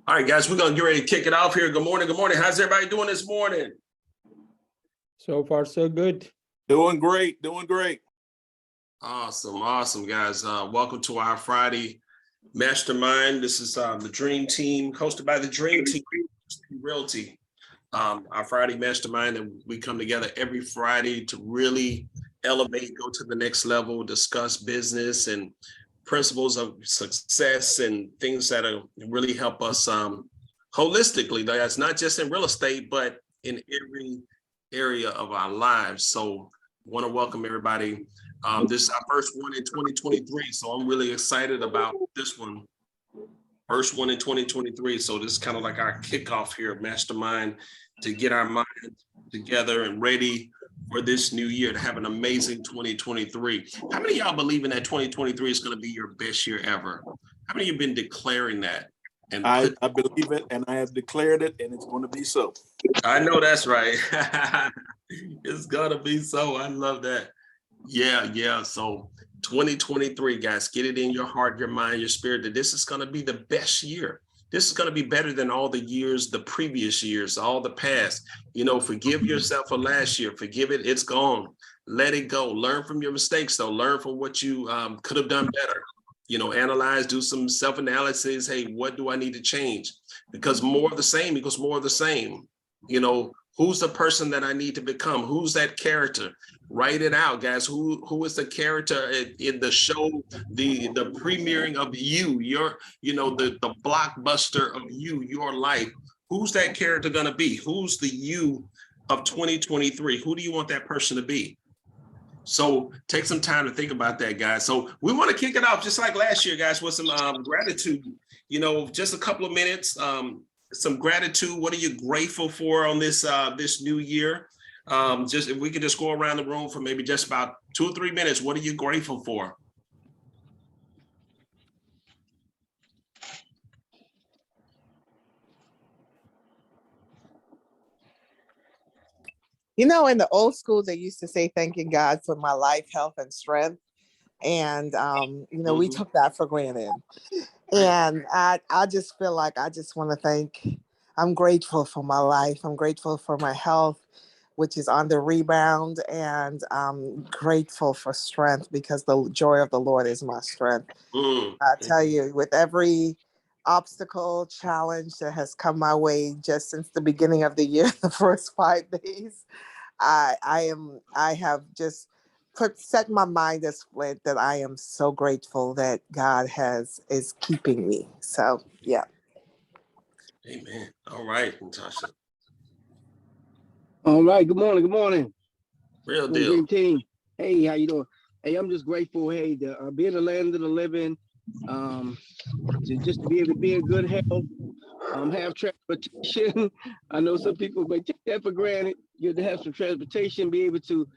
All right, guys, we're going to get ready to kick it off here. Good morning. Good morning. How's everybody doing this morning? So far, so good. Doing great. Doing great. Awesome. Awesome, guys. Welcome to our Friday Mastermind. This is the Dream Team, hosted by the Dream Team, Realty. Our Friday Mastermind, and we come together every Friday to really elevate, go to the next level, discuss business and principles of success and things that really help us holistically. That's not just in real estate, but in every area of our lives. So I want to welcome everybody. This is our first one in 2023. So I'm really excited about this one. First one in 2023. So this is kind of like our kickoff here, Mastermind, to get our minds together and ready for this new year to have an amazing 2023. How many of y'all believe in that 2023 is going to be your best year ever? How many of you have been declaring that? And I believe it, and I have declared it, and it's going to be so. I know that's right. It's going to be so. I love that. Yeah. So 2023, guys, get it in your heart, your mind, your spirit that this is going to be the best year. This is going to be better than all the years, the previous years, all the past. Forgive yourself for last year. Forgive it. It's gone. Let it go. Learn from your mistakes, though. Learn from what you could have done better. Analyze, do some self-analysis. Hey, what do I need to change? Because more of the same equals more of the same. Who's the person that I need to become? Who's that character? Write it out, guys. Who is the character in the show, the premiering of you, the blockbuster of you, your life? Who's that character gonna be? Who's the you of 2023? Who do you want that person to be? So take some time to think about that, guys. So we want to kick it off just like last year, guys, with some gratitude. Just a couple of minutes. Some gratitude. What are you grateful for on this new year? Just if we could just go around the room for maybe just about 2 or 3 minutes. What are you grateful for? In the old school, they used to say, thanking God for my life, health, and strength. And, we took that for granted. And I just feel like I just want to I'm grateful for my life. I'm grateful for my health, which is on the rebound. And I'm grateful for strength because the joy of the Lord is my strength. I tell you, with every obstacle, challenge that has come my way just since the beginning of the year, the first 5 days, I have just set my mind as flint that I am so grateful that God is keeping me. So yeah. Amen. All right, Natasha. All right. Good morning. Good morning. Real deal. Dream team. Hey, how you doing? Hey, I'm just grateful. Hey, to be in the land of the living. Just to be able to be in good health. Have transportation. I know some people may take that for granted. Good to have some transportation. Be able to,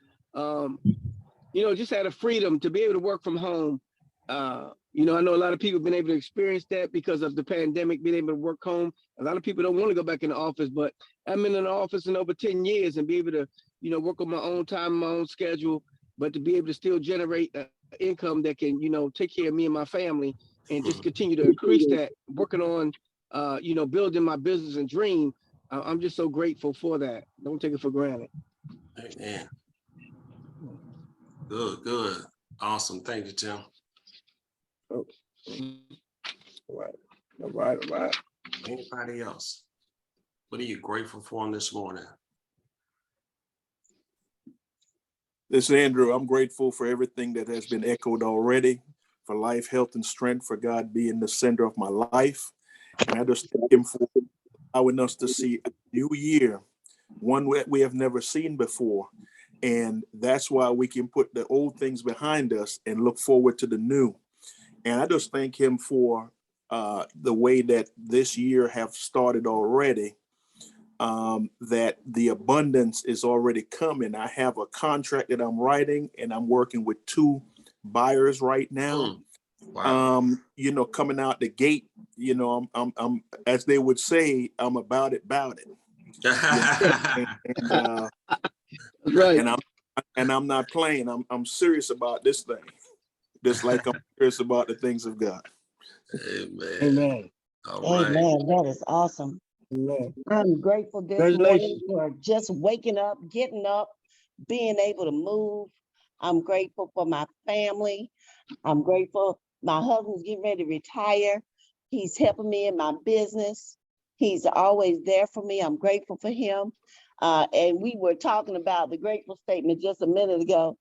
just have the freedom to be able to work from home. I know a lot of people have been able to experience that because of the pandemic, being able to work home. A lot of people don't want to go back in the office, but I'm in an office in over 10 years and be able to, work on my own time, my own schedule, but to be able to still generate income that can, take care of me and my family and just continue to increase that, working on, building my business and dream. I'm just so grateful for that. Don't take it for granted. Amen. Good. Awesome. Thank you, Tim. Oh. All right. Anybody else? What are you grateful for on this morning? This is Andrew. I'm grateful for everything that has been echoed already, for life, health, and strength, for God being the center of my life. And I just thank him for allowing us to see a new year, one that we have never seen before. And that's why we can put the old things behind us and look forward to the new. And I just thank him for the way that this year have started already, that the abundance is already coming. I have a contract that I'm writing, and I'm working with 2 buyers right now. Wow. Coming out the gate, I'm as they would say, I'm about it. Right. And I'm not playing. I'm serious about this thing, just like I'm serious about the things of God. Amen. Amen. All right. Amen. That is awesome. Amen. I'm grateful this morning Congratulations. for just waking up, getting up, being able to move. I'm grateful for my family. I'm grateful. My husband's getting ready to retire. He's helping me in my business. He's always there for me. I'm grateful for him. And we were talking about the grateful statement just a minute ago.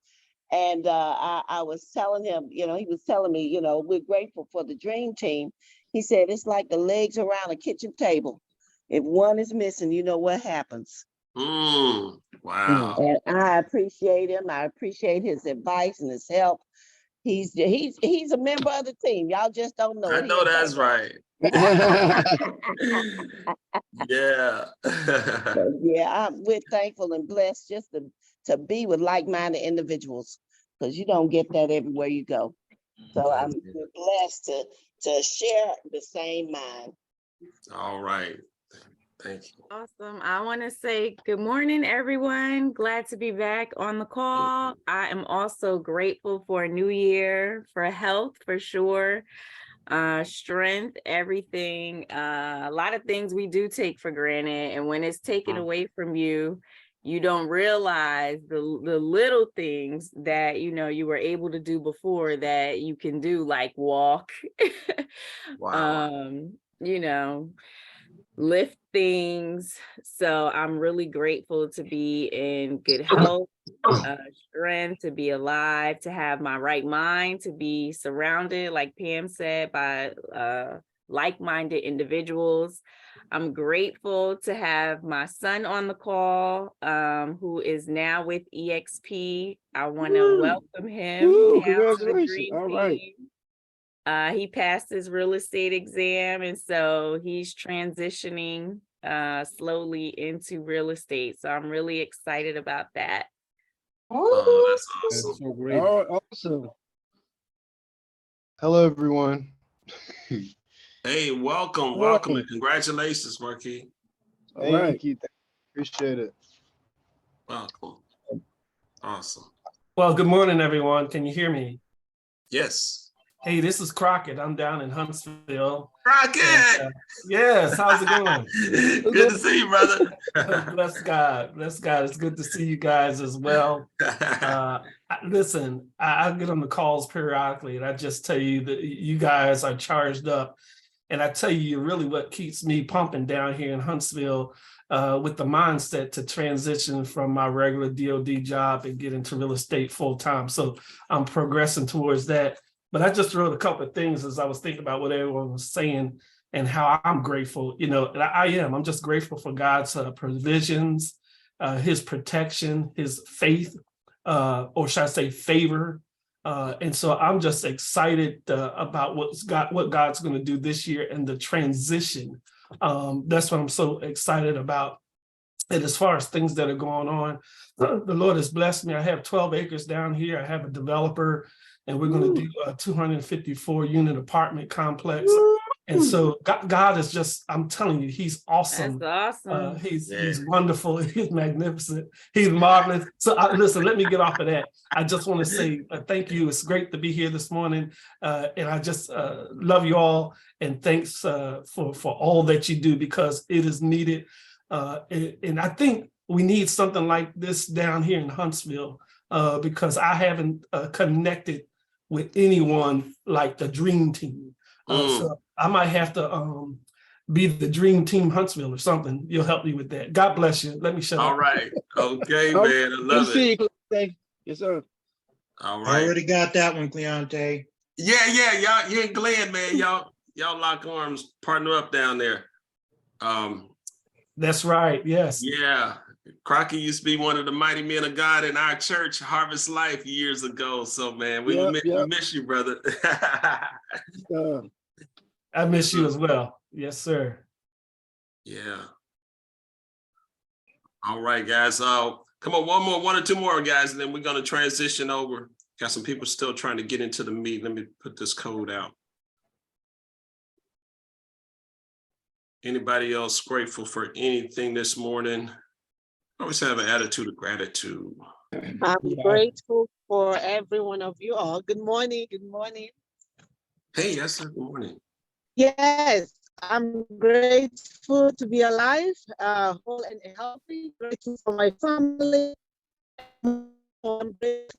And I was telling him, he was telling me, we're grateful for the dream team. He said, it's like the legs around a kitchen table. If one is missing, you know what happens. Wow. And I appreciate him. I appreciate his advice and his help. He's a member of the team. Y'all just don't know I it. know that's right. Yeah. So, yeah, we're thankful and blessed just to be with like-minded individuals, because you don't get that everywhere you go. So we're blessed to share the same mind. All right. Thank you. Awesome. I want to say good morning, everyone. Glad to be back on the call. I am also grateful for a new year, for health, for sure, strength, everything. A lot of things we do take for granted. And when it's taken away from you, you don't realize the little things that, you were able to do before that you can do, like walk, Wow. lift things. So I'm really grateful to be in good health, strength, to be alive, to have my right mind, to be surrounded, like Pam said, by like-minded individuals. I'm grateful to have my son on the call, who is now with EXP. I want to welcome him Woo, now to the congratulations. dream All right. team. He passed his real estate exam, and so he's transitioning slowly into real estate. So I'm really excited about that. Oh, that's That's awesome. so great. Oh, awesome. Hello, everyone. Hey, welcome, All right. and congratulations, Marquis. All Thank right. you. Appreciate it. Welcome. Awesome. Well, good morning, everyone. Can you hear me? Yes. Hey, this is Crockett. I'm down in Huntsville. Rocket. And, yes, how's it going? Good to see you, brother. Bless God. Bless God. It's good to see you guys as well. Listen, I get on the calls periodically, and I just tell you that you guys are charged up. And I tell you, really what keeps me pumping down here in Huntsville with the mindset to transition from my regular DOD job and get into real estate full time. So I'm progressing towards that. But I just wrote a couple of things as I was thinking about what everyone was saying and how I'm grateful. And I'm just grateful for God's provisions, his protection, his faith, or should I say favor. And so I'm just excited about what God's going to do this year and the transition. That's what I'm so excited about. And as far as things that are going on, the Lord has blessed me. I have 12 acres down here. I have a developer, and we're going to do a 254 unit apartment complex. And so God is just, I'm telling you, he's awesome. That's awesome. He's wonderful. He's magnificent. He's marvelous. So listen, let me get off of that. I just want to say thank you. It's great to be here this morning. And I just love you all. And thanks for all that you do, because it is needed. And I think we need something like this down here in Huntsville, because I haven't connected with anyone like the Dream Team. So I might have to be the Dream Team Huntsville or something. You'll help me with that. God bless you. Let me shut up. All right. Okay, Oh, man. I Good love to see it. you, Cleante. Yes, sir. All I right. already got that one, Cleante. Yeah. Y'all, you and Glenn, man. Y'all lock arms, partner up down there. That's right. Yes. Yeah. Crockett used to be one of the mighty men of God in our church, Harvest Life, years ago. So, man, we miss you, brother. I miss you as well. Yes, sir. Yeah. All right, guys. Come on, one or two more, guys, and then we're going to transition over. Got some people still trying to get into the meet. Let me put this code out. Anybody else grateful for anything this morning? Always have an attitude of gratitude. I'm grateful for every one of you all. Good morning. Good morning. Hey, yes, sir. Good morning. Yes, I'm grateful to be alive, whole and healthy. Grateful for my family. I'm grateful for this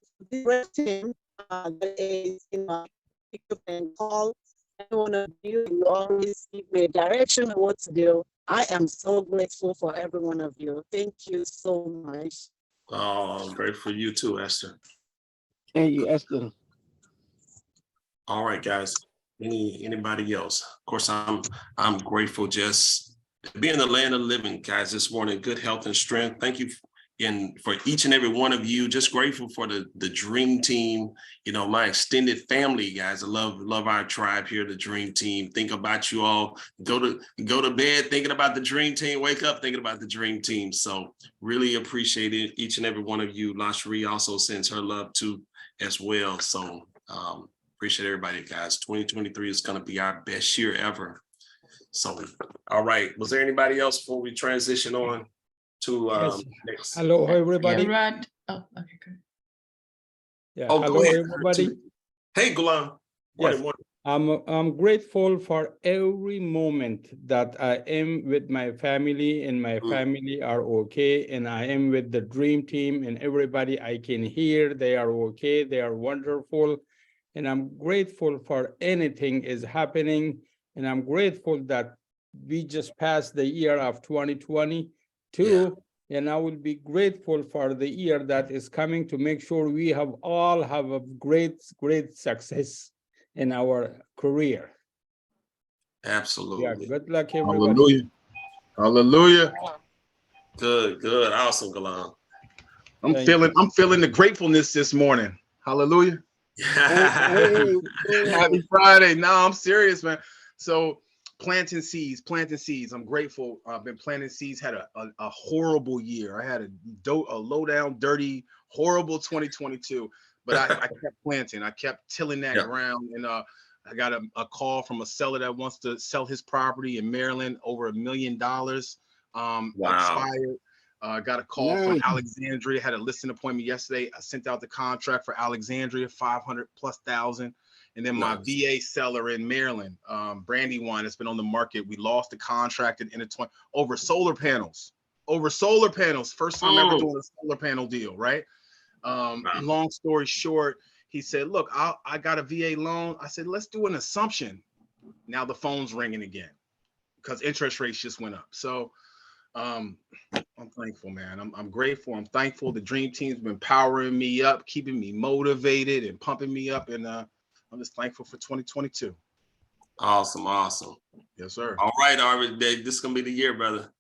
great team that is, pick up and call. I want to you always give me a direction of what to do. I am so grateful for every one of you. Thank you so much. Oh, great for you too, Esther. Thank you, Esther. All right, guys. Anybody else? Of course, I'm grateful just to be in the land of living, guys, this morning. Good health and strength. Thank you for each and every one of you. Just grateful for the dream team, my extended family, guys. I love our tribe here, the dream team. Think about you all. Go to bed thinking about the dream team, wake up thinking about the dream team. So really appreciate it. Each and every one of you. LaSherie also sends her love too as well. So appreciate everybody, guys. 2023 is going to be our best year ever. So, all right. Was there anybody else before we transition on to Yes. next? Hello, everybody. Rod. Oh, okay, good. Yeah. Oh, Hello, go ahead. everybody. Hey, Gulam. Yes. Morning. I'm grateful for every moment that I am with my family and my family are okay, and I am with the dream team and everybody I can hear. They are okay. They are wonderful. And I'm grateful for anything is happening. And I'm grateful that we just passed the year of 2022. And I will be grateful for the year that is coming to make sure we all have a great success in our career. Absolutely. Yeah, good luck, everybody. Hallelujah. Hallelujah. Good. Awesome, Gulam. I'm feeling the gratefulness this morning. Hallelujah. Hey, Happy Friday. No, I'm serious, man. So planting seeds. I'm grateful. I've been planting seeds, had a horrible year. I had a low down, dirty, horrible 2022, but I kept planting. I kept tilling that ground. And I got a call from a seller that wants to sell his property in Maryland, over $1 million. Expired. Got a call from Alexandria, had a listing appointment yesterday. I sent out the contract for Alexandria, 500,000+. And then my VA seller in Maryland, Brandywine, has been on the market. We lost the contract at the end of 20 over solar panels. First time ever doing a solar panel deal, right? Long story short, he said, look, I got a VA loan. I said, let's do an assumption. Now the phone's ringing again because interest rates just went up. So I'm thankful, man. I'm grateful. I'm thankful. The dream team's been powering me up, keeping me motivated and pumping me up. And I'm just thankful for 2022. Awesome. Yes, sir. All right, Arvid, this is going to be the year, brother.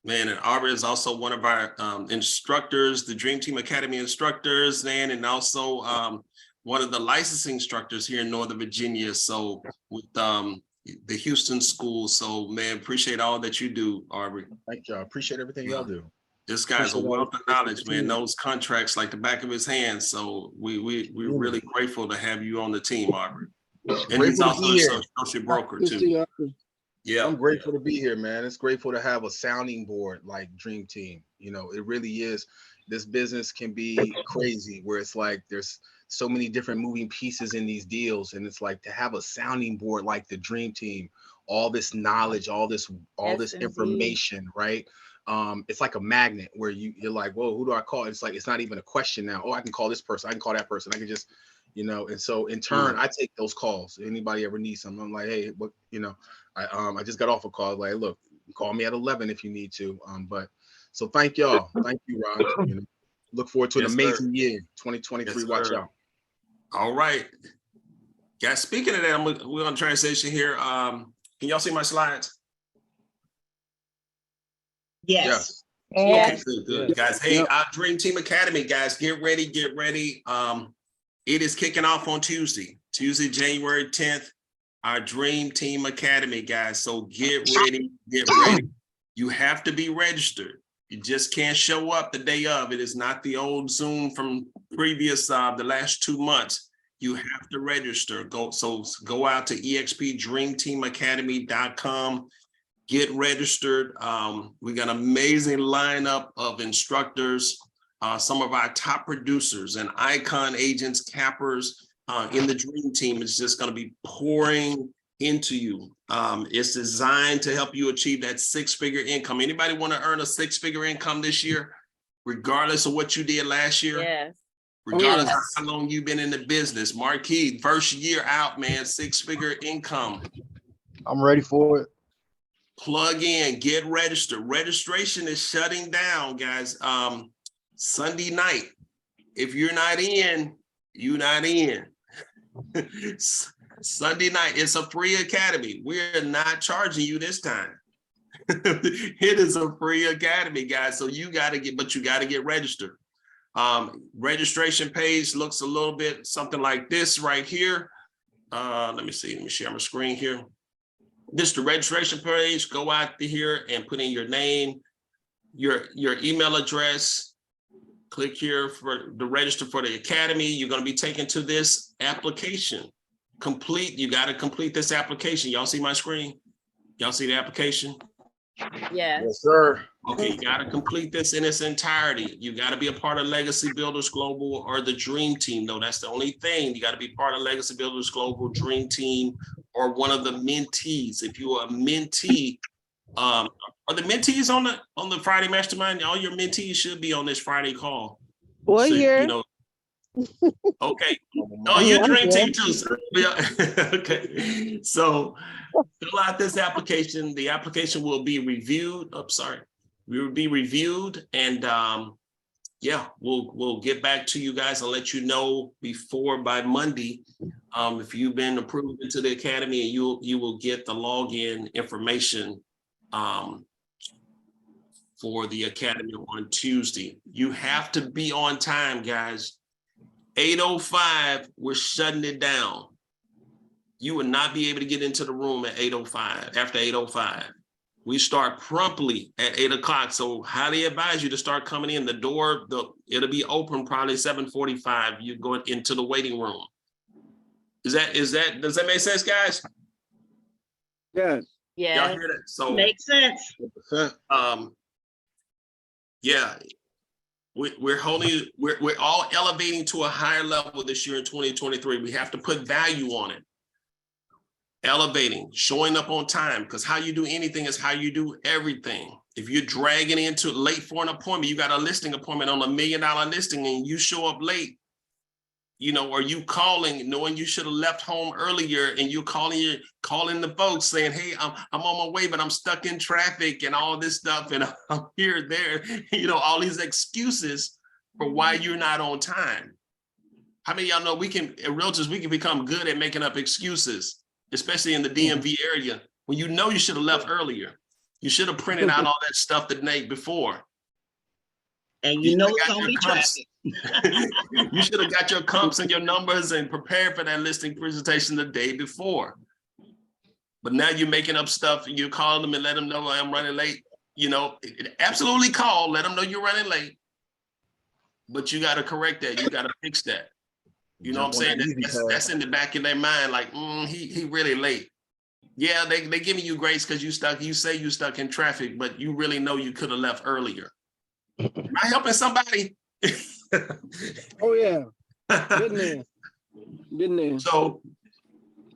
Man, and Arvid is also one of our instructors, the Dream Team Academy instructors, man, and also one of the licensing instructors here in Northern Virginia. So with the Houston school. So, man, appreciate all that you do, Arvid. Thank y'all. Appreciate everything y'all do. This guy's a wealth of knowledge, man. Knows contracts like the back of his hand. So we're really grateful to have you on the team, Arvid. And he's also an associate broker too. Yeah, I'm grateful to be here, man. It's grateful to have a sounding board like Dream Team. It really is. This business can be crazy where it's like there's so many different moving pieces in these deals, and it's like to have a sounding board like the Dream Team, all this knowledge, all this information, right? It's like a magnet where you're like, whoa, who do I call? It's like it's not even a question now. Oh, I can call this person, I can call that person, I can just, and so in turn, I take those calls. Anybody ever needs something, I'm like, hey, what, I just got off a call, like, look, call me at 11 if you need to. But so thank y'all. Thank you, Rod. Look forward to an amazing year, 2023. Watch out. All right. Guys, speaking of that, we're going to transition here. Can y'all see my slides? Yes. Okay, good. Guys, hey, our Dream Team Academy, guys, get ready. It is kicking off on Tuesday, January 10th, our Dream Team Academy, guys. So get ready. You have to be registered. You just can't show up the day of. It is not the old Zoom from previous, the last 2 months. You have to register. Go out to expdreamteamacademy.com. Get registered. We got an amazing lineup of instructors, some of our top producers and icon agents, cappers in the Dream Team is just going to be pouring into you. It's designed to help you achieve that six-figure income. Anybody want to earn a six-figure income this year, regardless of what you did last year? Yes. Regardless Yes. of how long you've been in the business. Marquis, first year out, man, six-figure income. I'm ready for it. Plug in, get registered. Registration is shutting down, guys. Sunday night. If you're not in, you're not in. Sunday night, it's a free academy. We're not charging you this time. It is a free academy, guys. So you got to get registered. Registration page looks a little bit something like this right here. Let me see. Let me share my screen here. This is the registration page. Go out here and put in your name, your email address. Click here for the register for the academy. You're going to be taken to this application. You got to complete this application. Y'all see my screen? Y'all see the application? Yes. Yes, sir. Okay, you got to complete this in its entirety. You got to be a part of Legacy Builders Global or the Dream Team. No, that's the only thing. You got to be part of Legacy Builders Global, Dream Team, or one of the mentees. If you are a mentee, are the mentees on the Friday Mastermind? All your mentees should be on this Friday call. We're So, here. you know, okay. Oh, you Dream Team too. Sir. Yeah. Okay. So fill out this application. The application will be reviewed. Oh, sorry. We will be reviewed, and yeah, we'll get back to you guys and let you know by Monday if you've been approved into the academy, and you will get the login information for the academy on Tuesday. You have to be on time, guys. 8:05, we're shutting it down. You will not be able to get into the room at 8:05, after 8:05. We start promptly at 8 o'clock. So highly advise you to start coming in. The door, it'll be open probably 7:45. You go into the waiting room. Does that make sense, guys? Yes. Yes. Y'all hear that? So Makes sense. yeah, we're all elevating to a higher level this year in 2023. We have to put value on it. Elevating, showing up on time, because how you do anything is how you do everything. If you're dragging into late for an appointment, you got a listing appointment on $1 million listing and you show up late, you know, or you calling knowing you should have left home earlier, and you calling the folks saying, hey, I'm on my way, but I'm stuck in traffic and all this stuff, and I'm here, there, you know, all these excuses for why you're not on time. How many of y'all know realtors, we can become good at making up excuses, especially in the DMV area, when you know you should have left earlier. You should have printed out all that stuff the night before. And you know it's gonna be traffic. You should have got your comps and your numbers and prepared for that listing presentation the day before. But now you're making up stuff, and you're calling them and let them know I'm running late. You know, absolutely call, let them know you're running late. But you got to correct that. You got to fix that. You know what I'm saying? That's in the back of their mind, like, he really late. Yeah, they giving you grace because you say you stuck in traffic, but you really know you could have left earlier. Am I helping somebody? Oh yeah. Been there. So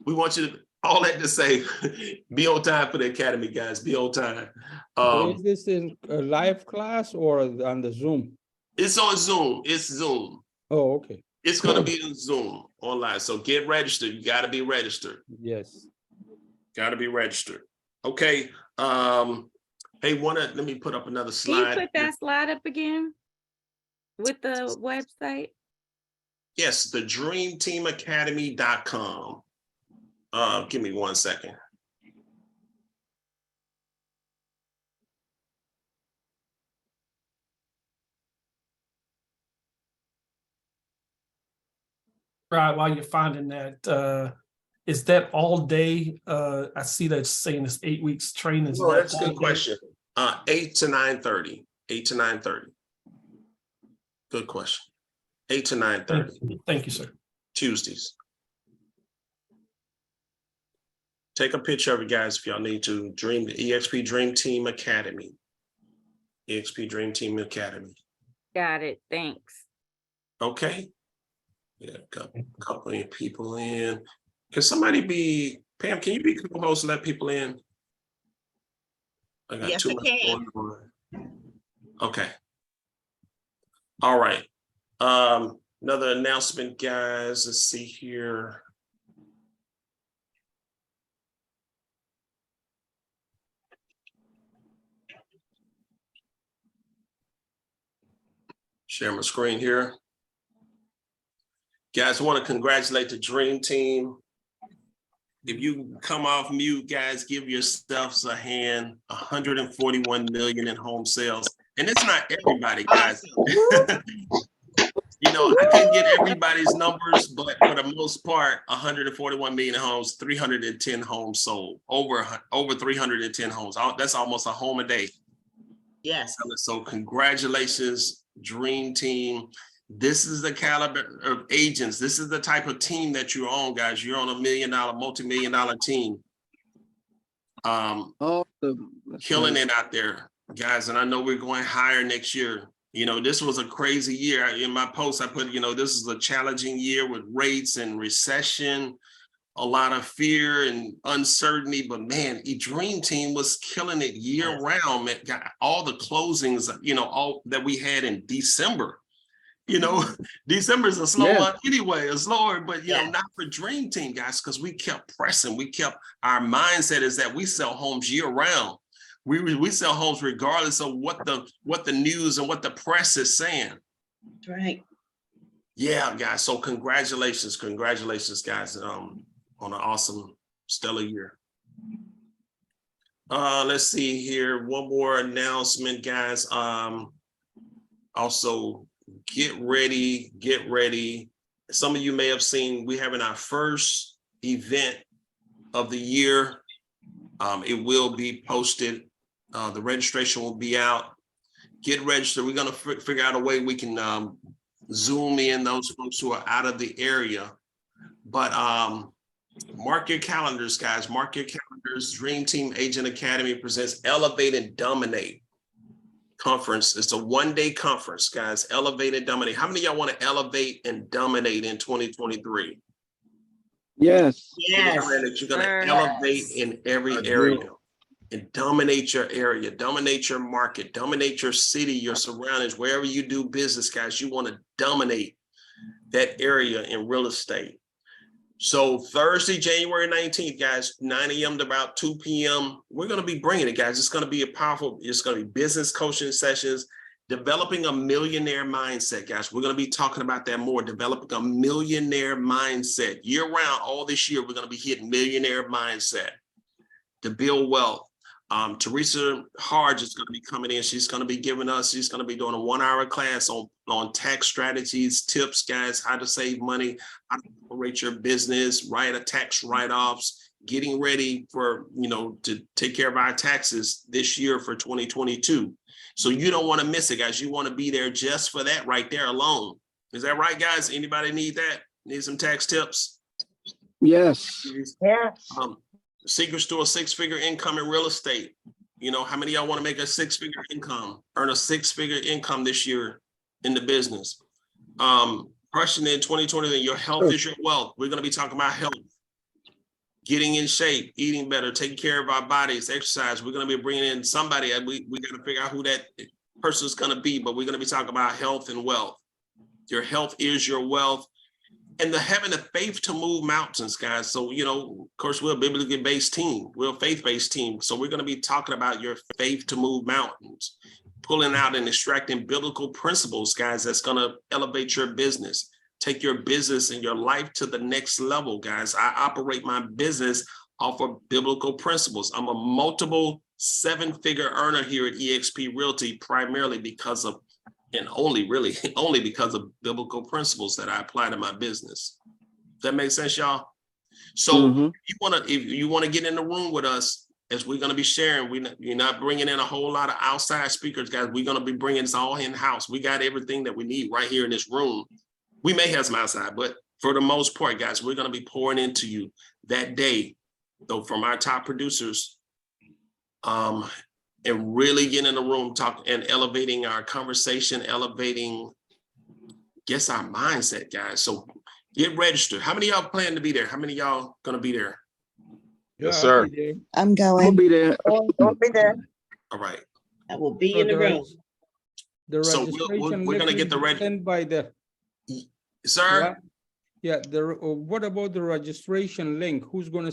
we want you to, all that to say, be on time for the academy, guys. Be on time. So is this in a live class or on the Zoom? It's on Zoom. It's Zoom. Oh, okay. It's going to be on Zoom online. So get registered. You got to be registered. Yes. Got to be registered. Okay. Hey, let me put up another slide. Can you put that slide up again with the website? Yes, the dreamteamacademy.com. Give me 1 second. Right, while you're finding that, is that all day? I see that saying it's 8 weeks training. No, that's a good question. 8 to 9:30. 8 to 9:30. Good question. 8 to 9:30. Thank you, sir. Tuesdays. Take a picture of it, guys, if y'all need to. The EXP Dream Team Academy. EXP Dream Team Academy. Got it. Thanks. Okay. Yeah, couple of people in. Can somebody be Pam, can you be co-host and let people in? I got Yes, too I much can. going on. Okay. All right. Another announcement, guys. Let's see here. Share my screen here. Guys, I want to congratulate the Dream Team. If you come off mute, guys, give yourselves a hand. 141 million in home sales. And it's not everybody, guys. You know, I couldn't get everybody's numbers, but for the most part, 141 million homes, 310 homes sold, over 310 homes. That's almost a home a day. Yes. So congratulations, Dream Team. This is the caliber of agents. This is the type of team that you're on, guys. You're on $1 million, multi-million-dollar team. Killing it out there, guys. And I know we're going higher next year. You know, this was a crazy year. In my post, I put, you know, this is a challenging year with rates and recession, a lot of fear and uncertainty. But man, the Dream Team was killing it year round. Man, got all the closings, you know, all that we had in December. You know, December is a slow month anyway, a slower, but you know, not for Dream Team, guys, because we kept pressing. We kept, our mindset is that we sell homes year round. We sell homes regardless of what the news and what the press is saying. Right. Yeah, guys. So congratulations, guys, on an awesome, stellar year. Let's see here. One more announcement, guys. Also, get ready. Some of you may have seen we're having our first event of the year. It will be posted. The registration will be out. Get registered. We're going to figure out a way we can Zoom in those folks who are out of the area. But mark your calendars, guys. Mark your calendars. Dream Team Agent Academy presents Elevate and Dominate conference. It's a one-day conference, guys. Elevate and Dominate. How many of y'all want to elevate and dominate in 2023? Yes. Yes. That you're going to elevate in every area and dominate your area, dominate your market, dominate your city, your surroundings, wherever you do business, guys. You want to dominate that area in real estate. So Thursday, January 19th, guys, 9 a.m. to about 2 p.m. We're going to be bringing it, guys. It's going to be it's going to be business coaching sessions, developing a millionaire mindset, guys. We're going to be talking about that more, developing a millionaire mindset. Year round, all this year, we're going to be hitting millionaire mindset to build wealth. Teresa Harge is going to be coming in. She's going to be doing a 1-hour class on tax strategies, tips, guys, how to save money, how to operate your business, tax write-offs, getting ready for, to take care of our taxes this year for 2022. So you don't want to miss it, guys. You want to be there just for that right there alone. Is that right, guys? Anybody need that? Need some tax tips? Yes. Yes. Secrets to a 6-figure income in real estate. How many of y'all want to make a 6-figure income, earn a 6-figure income this year in the business? Question in 2020, your health is your wealth. We're going to be talking about health, getting in shape, eating better, taking care of our bodies, exercise. We're going to be bringing in somebody. We got to figure out who that person is going to be, but we're going to be talking about health and wealth. Your health is your wealth. And having the faith to move mountains, guys. So, of course, we're a biblically based team. We're a faith-based team. So we're going to be talking about your faith to move mountains, pulling out and extracting biblical principles, guys, that's going to elevate your business, take your business and your life to the next level, guys. I operate my business off of biblical principles. I'm a multiple 7-figure earner here at eXp Realty, primarily because of and only because of biblical principles that I apply to my business. Does that make sense, y'all? So if you want to get in the room with us, as we're going to be sharing, you're not bringing in a whole lot of outside speakers, guys. We're going to be bringing this all in-house. We got everything that we need right here in this room. We may have some outside, but for the most part, guys, we're going to be pouring into you that day, though, from our top producers, and really getting in the room, talking and elevating our conversation, elevating, our mindset, guys. So get registered. How many of y'all plan to be there? How many of y'all gonna be there? Yes, Yeah, I'll sir. be there. I'm I'm gonna going. be there. Don't be there. All right. I will be So in the room. The So registration we're link gonna get will the be sent by the, sir. yeah, what about the registration link? Who's gonna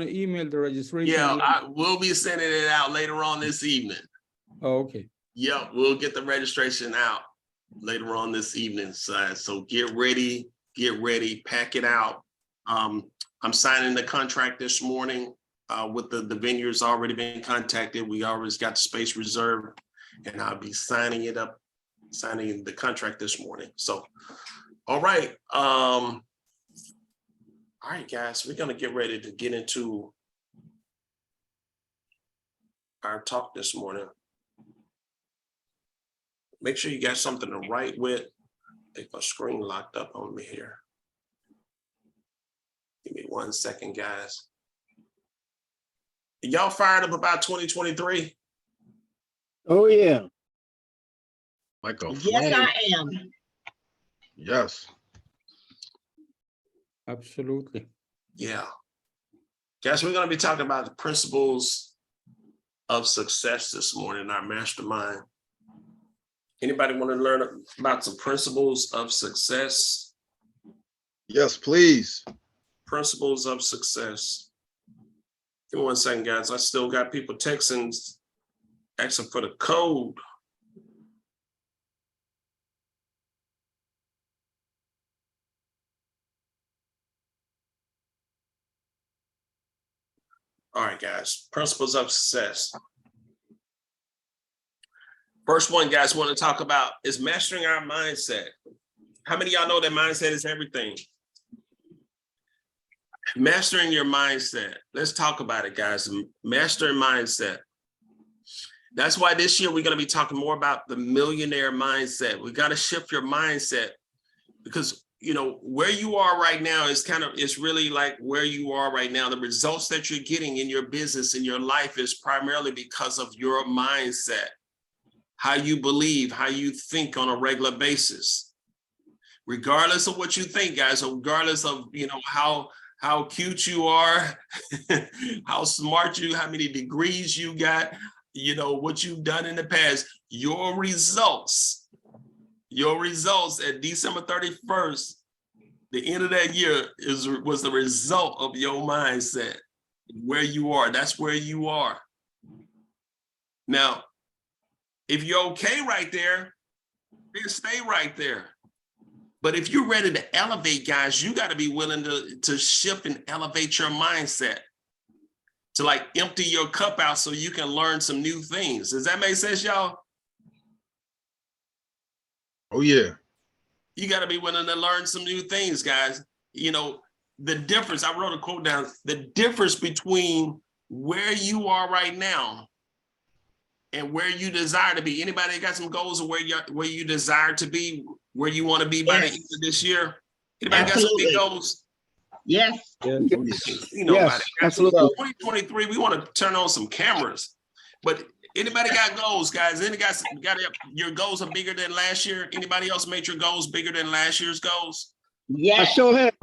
email the registration Yeah, link? we'll be sending it out later on this evening. Oh, okay. Yeah, we'll get the registration out later on this evening. So get ready, pack it out. I'm signing the contract this morning with the vineyard's already been contacted. We always got space reserved, and I'll be signing the contract this morning. So, all right. All right, guys, we're gonna get ready to get into our talk this morning. Make sure you got something to write with. I think my screen locked up on me here. Give me 1 second, guys. Y'all fired up about 2023? Oh yeah. Like a Yes, flame. I am. Yes. Absolutely. Yeah. Guys, we're going to be talking about the principles of success this morning in our mastermind. Anybody want to learn about some principles of success? Yes, please. Principles of success. Give me 1 second, guys. I still got people texting, asking for the code. All right, guys. Principles of success. First one, guys, want to talk about is mastering our mindset. How many of y'all know that mindset is everything? Mastering your mindset. Let's talk about it, guys. Mastering mindset. That's why this year we're going to be talking more about the millionaire mindset. We got to shift your mindset because, you know, where you are right now is it's really like where you are right now. The results that you're getting in your business, in your life is primarily because of your mindset, how you believe, how you think on a regular basis. Regardless of what you think, guys, regardless of, you know, how cute you are, how smart how many degrees you got, you know, what you've done in the past, your results at December 31st, the end of that year was the result of your mindset, where you are. That's where you are. Now, if you're okay right there, then stay right there. But if you're ready to elevate, guys, you got to be willing to shift and elevate your mindset, to like empty your cup out so you can learn some new things. Does that make sense, y'all? Oh, yeah. You got to be willing to learn some new things, guys. You know, the difference, I wrote a quote down, the difference between where you are right now and where you desire to be. Anybody got some goals of where you desire to be, where you want to be by the end of this year? Anybody got some big goals? Yes. You know about it. Absolutely. 2023, we want to turn on some cameras. But anybody got goals, guys? Your goals are bigger than last year? Anybody else made your goals bigger than last year's goals? Yes. I sure have.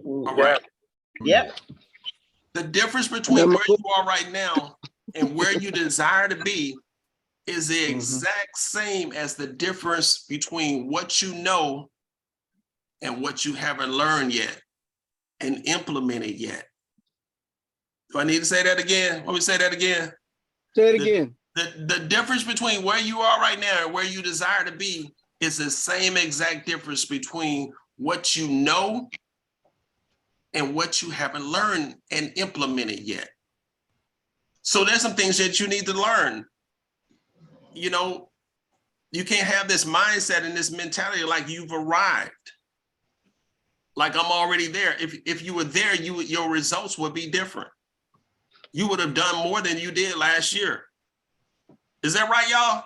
All right. Yep. The difference between where you are right now and where you desire to be is the exact same as the difference between what you know and what you haven't learned yet and implemented yet. Do I need to say that again? Let me say that again. Say it again. The difference between where you are right now and where you desire to be is the same exact difference between what you know and what you haven't learned and implemented yet. So there's some things that you need to learn. You know, you can't have this mindset and this mentality like you've arrived. Like I'm already there. If you were there, your results would be different. You would have done more than you did last year. Is that right, y'all?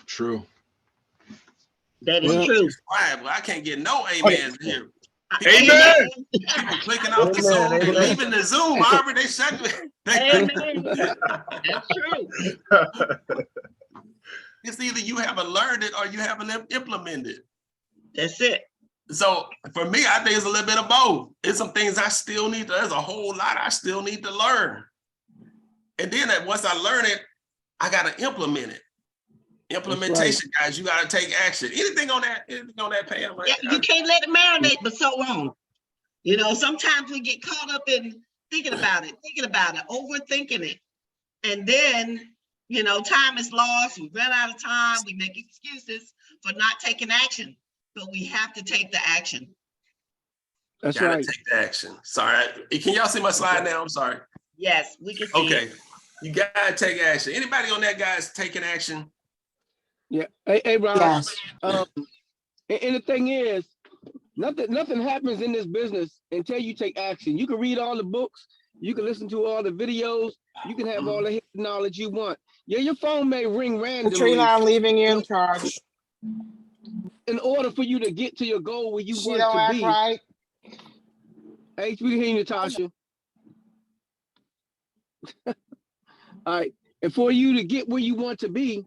True. That is true. Right, well, I can't get no amens here. Amen. People clicking off the Zoom, they leaving the Zoom. Aubrey, they shut me. Amen. That's true. It's either you haven't learned it or you haven't implemented. That's it. So for me, I think it's a little bit of both. It's some things I still need to, there's a whole lot I still need to learn. And then once I learn it, I got to implement it. Implementation, guys, you got to take action. Anything on that, Pam? Yeah, you can't let it marinate for so long. You know, sometimes we get caught up in thinking about it, overthinking it. And then, you know, time is lost. We run out of time. We make excuses for not taking action, but we have to take the action. That's gotta right. take the action. Sorry. Can y'all see my slide now? I'm sorry. Yes, we can see Okay. it. You gotta take action. Anybody on that, guys, taking action? Yeah. Hey, Rob. Yes. And the thing is, nothing happens in this business until you take action. You can read all the books, you can listen to all the videos, you can have all the hidden knowledge you want. Yeah, your phone may ring randomly. Katrina, I'm leaving you in charge. In order for you to get to your goal where you She want don't to act be. right. Hey, we can hear you, Natasha. All right. And for you to get where you want to be,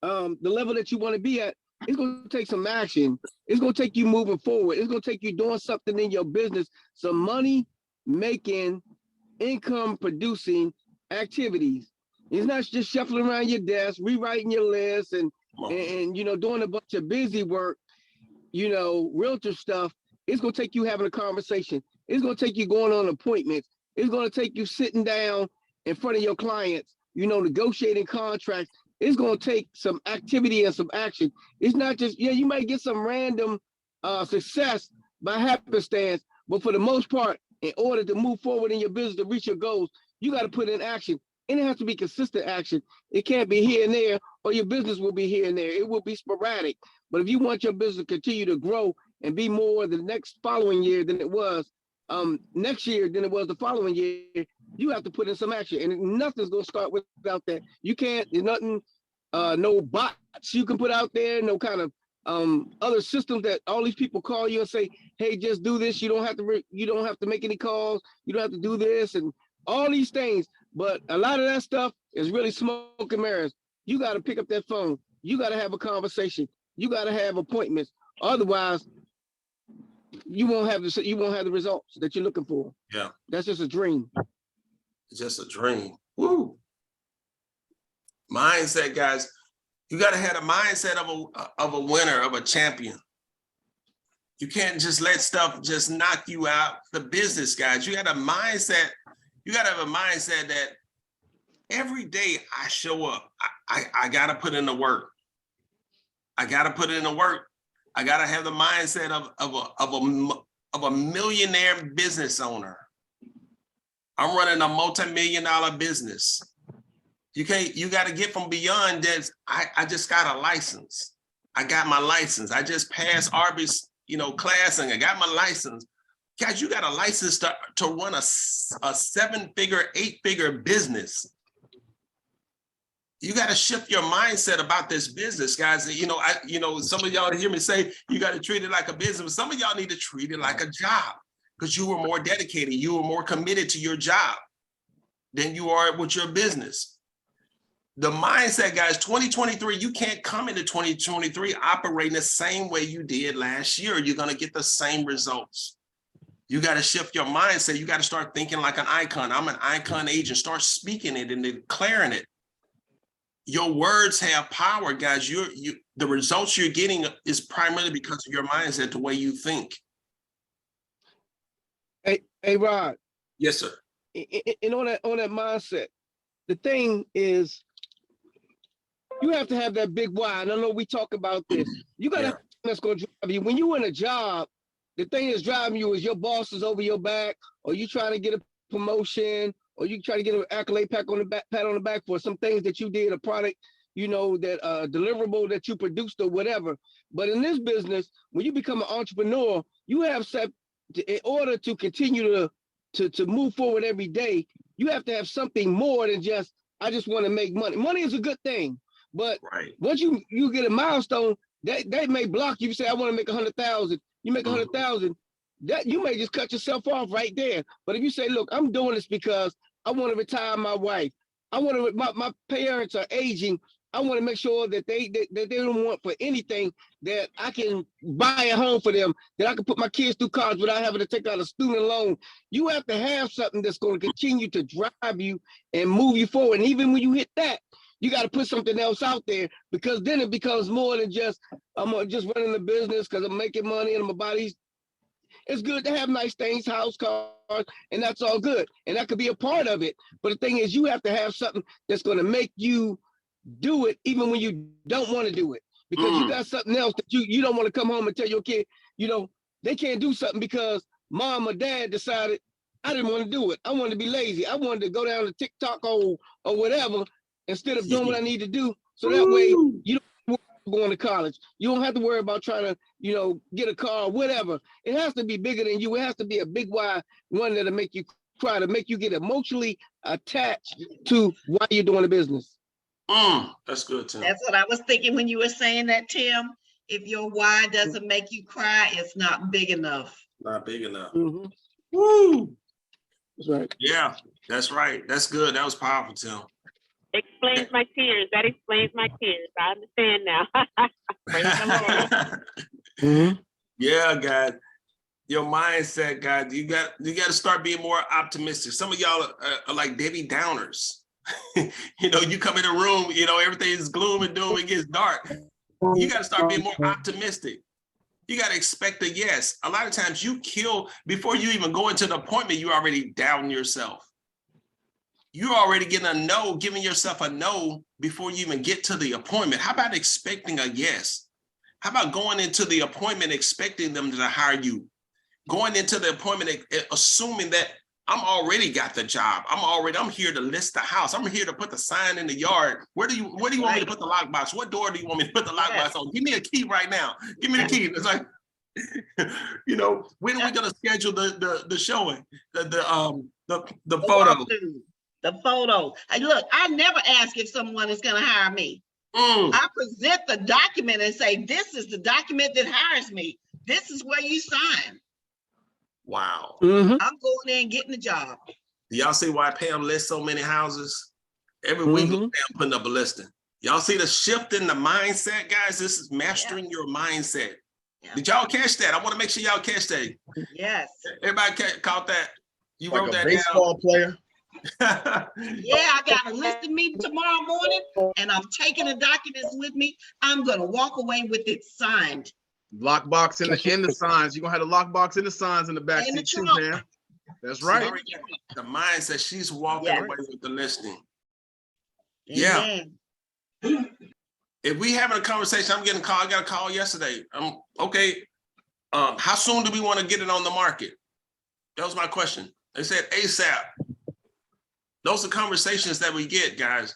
the level that you want to be at, it's going to take some action. It's going to take you moving forward. It's going to take you doing something in your business, some money making, income producing activities. It's not just shuffling around your desk, rewriting your list and you know, doing a bunch of busy work, you know, realtor stuff. It's going to take you having a conversation. It's going to take you going on appointments. It's going to take you sitting down in front of your clients, you know, negotiating contracts. It's going to take some activity and some action. It's not just, yeah, you might get some random success by happenstance, but for the most part, in order to move forward in your business to reach your goals, you got to put in action. And it has to be consistent action. It can't be here and there, or your business will be here and there. It will be sporadic. But if you want your business to continue to grow and be more the next following year than it was next year than it was the following year, you have to put in some action. And nothing's going to start without that. You can't, there's nothing, no bots you can put out there, no kind of other systems that all these people call you and say, hey, just do this. You don't have to make any calls. You don't have to do this and all these things. But a lot of that stuff is really smoke and mirrors. You got to pick up that phone. You got to have a conversation. You got to have appointments. Otherwise, you won't have the results that you're looking for. Yeah. That's just a dream. It's just a dream. Woo. Mindset, guys. You got to have a mindset of a winner, of a champion. You can't just let stuff just knock you out. The business, guys, you got a mindset. You got to have a mindset that every day I show up, I got to put in the work. I got to put in the work. I got to have the mindset of a millionaire business owner. I'm running a multi-million-dollar business. You got to get from beyond that. I just got a license. I got my license. I just passed Arby's, classing. I got my license. Guys, you got a license to run a 7-figure, 8-figure business. You got to shift your mindset about this business, guys. Some of y'all hear me say you got to treat it like a business, but some of y'all need to treat it like a job because you were more dedicated. You were more committed to your job than you are with your business. The mindset, guys, 2023, you can't come into 2023 operating the same way you did last year. You're going to get the same results. You got to shift your mindset. You got to start thinking like an icon. I'm an icon agent. Start speaking it and declaring it. Your words have power, guys. The results you're getting is primarily because of your mindset, the way you think. Hey, Rod. Yes, sir. And on that mindset, the thing is, you have to have that big why. And I know we talk about this. You got to have that's going to drive you. When you're in a job, the thing that's driving you is your boss is over your back, or you trying to get a promotion, or you try to get an accolade pat on the back for some things that you did, a product, that deliverable that you produced or whatever. But in this business, when you become an entrepreneur, you have in order to continue to move forward every day, you have to have something more than just, I just want to make money. Money is a good thing, but once you get a milestone, that may block you. You say, I want to make 100,000. You make 100,000. That you may just cut yourself off right there. But if you say, look, I'm doing this because I want to retire my wife. I want to, my parents are aging. I want to make sure that they don't want for anything, that I can buy a home for them, that I can put my kids through college without having to take out a student loan. You have to have something that's going to continue to drive you and move you forward. And even when you hit that, you got to put something else out there, because then it becomes more than just, I'm just running the business because I'm making money and my body's. It's good to have nice things, house, cars, and that's all good. And that could be a part of it. But the thing is, you have to have something that's going to make you do it even when you don't want to do it, because you got something else that you don't want to come home and tell your kid, they can't do something because mom or dad decided I didn't want to do it. I wanted to be lazy. I wanted to go down to TikTok or whatever instead of doing what I need to do. So that way you don't have to worry about going to college. You don't have to worry about trying to, get a car or whatever. It has to be bigger than you. It has to be a big why, one that'll make you cry, to make you get emotionally attached to why you're doing the business. That's good, Tim. That's what I was thinking when you were saying that, Tim. If your why doesn't make you cry, it's not big enough. Not big enough. Woo! That's right. Yeah, that's right. That's good. That was powerful, Tim. Explains my tears. That explains my tears. I understand now. Praise the Lord. Yeah, God. Your mindset, God. You got to start being more optimistic. Some of y'all are like Debbie Downers. You come in the room, everything is gloom and doom, it gets dark. You got to start being more optimistic. You got to expect a yes. A lot of times you kill before you even go into the appointment, you already down yourself. You're already getting a no, giving yourself a no before you even get to the appointment. How about expecting a yes? How about going into the appointment expecting them to hire you? Going into the appointment assuming that I'm already got the job. I'm here to list the house. I'm here to put the sign in the yard. Where do you want me to put the lockbox? What door do you want me to put the lockbox on? Give me a key right now. Give me the key. It's like, when are we gonna schedule the showing? The photo. The photo. And look, I never ask if someone is gonna hire me. I present the document and say, this is the document that hires me. This is where you sign. Wow. I'm going in and getting the job. Do y'all see why Pam lists so many houses? Every week, Pam putting up a listing. Y'all see the shift in the mindset, guys? This is mastering your mindset. Did y'all catch that? I want to make sure y'all catch that. Yes. Everybody caught that? You like wrote that baseball player. I got a listing meeting tomorrow morning, and I'm taking the documents with me. I'm going to walk away with it signed. Lockbox in the signs. You're gonna have the lockbox in the signs in the back seat too, man. That's right. The mindset, she's walking away with the listing. Amen. Yeah. If we having a conversation, I'm getting a call. I got a call yesterday. Okay. How soon do we want to get it on the market? That was my question. They said ASAP. Those are conversations that we get, guys.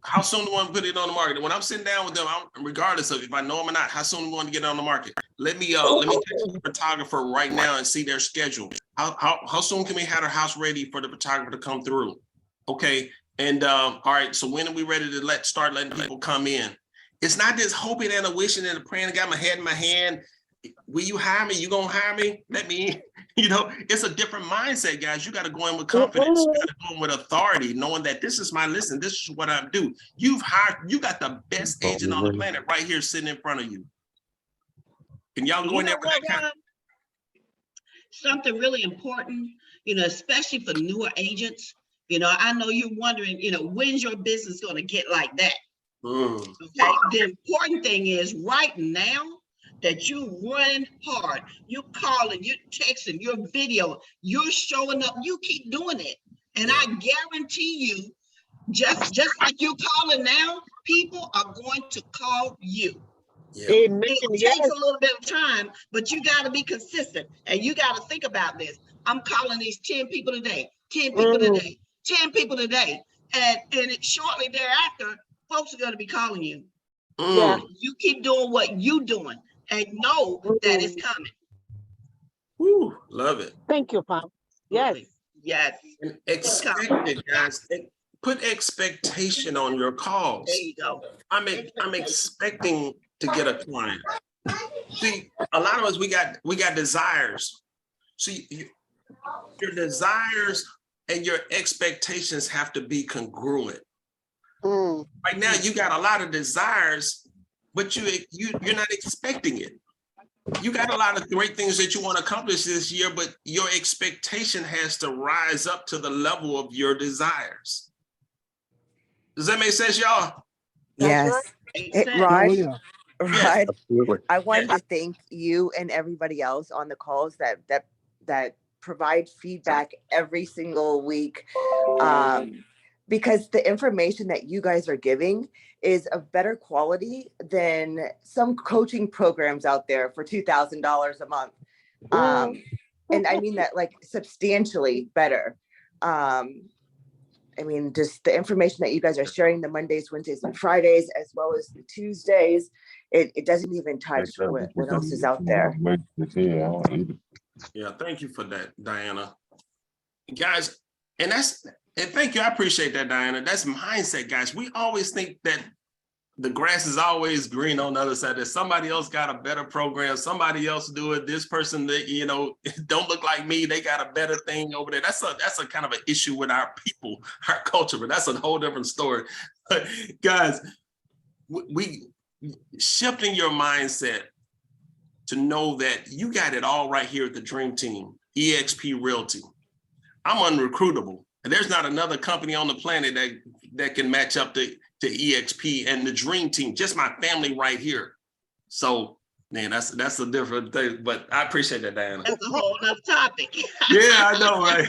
How soon do we want to put it on the market? When I'm sitting down with them, regardless of if I know them or not, how soon do we want to get it on the market? Let me text the photographer right now and see their schedule. How soon can we have our house ready for the photographer to come through? Okay. And all right, so when are we ready to start letting people come in? It's not just hoping and a wishing and a praying. I got my head in my hand. Will you hire me? You gonna hire me? Let me, it's a different mindset, guys. You got to go in with confidence. You got to go in with authority, knowing that this is my listen. This is what I do. You got the best agent on the planet right here sitting in front of you. Can y'all go in there with that kind of something really important, especially for newer agents. I know you're wondering, when's your business going to get like that? Okay. The important thing is right now that you're running hard, you're calling, you're texting, you're video, you're showing up, you keep doing it. And I guarantee you, just like you're calling now, people are going to call you. It takes a little bit of time, but you got to be consistent and you got to think about this. I'm calling these 10 people today, 10 people today, 10 people today. And shortly thereafter, folks are going to be calling you. You keep doing what you're doing and know that it's coming. Woo, love it. Thank you, Pam. Yes. Yes. And expect it, guys. Put expectation on your calls. There you go. I'm expecting to get a client. See, a lot of us, we got desires. See, your desires and your expectations have to be congruent. Right now, you got a lot of desires, but you're not expecting it. You got a lot of great things that you want to accomplish this year, but your expectation has to rise up to the level of your desires. Does that make sense, y'all? Yes. Rod, Yes. I wanted to thank you and everybody else on the calls that provide feedback every single week, because the information that you guys are giving is of better quality than some coaching programs out there for $2,000 a month. And I mean that like substantially better. I mean, just the information that you guys are sharing, the Mondays, Wednesdays, and Fridays, as well as the Tuesdays, it doesn't even touch what else is out there. Yeah, thank you for that, Diana. Guys, and thank you. I appreciate that, Diana. That's mindset, guys. We always think that the grass is always green on the other side. That somebody else got a better program, somebody else do it. This person that, don't look like me, they got a better thing over there. That's a kind of an issue with our people, our culture, but that's a whole different story. But guys, we shifting your mindset to know that you got it all right here at the Dream Team, eXp Realty. I'm unrecruitable, and there's not another company on the planet that can match up to eXp and the Dream Team, just my family right here. So, man, that's a different thing, but I appreciate that, Diana. That's a whole nother topic. Yeah, I know, right?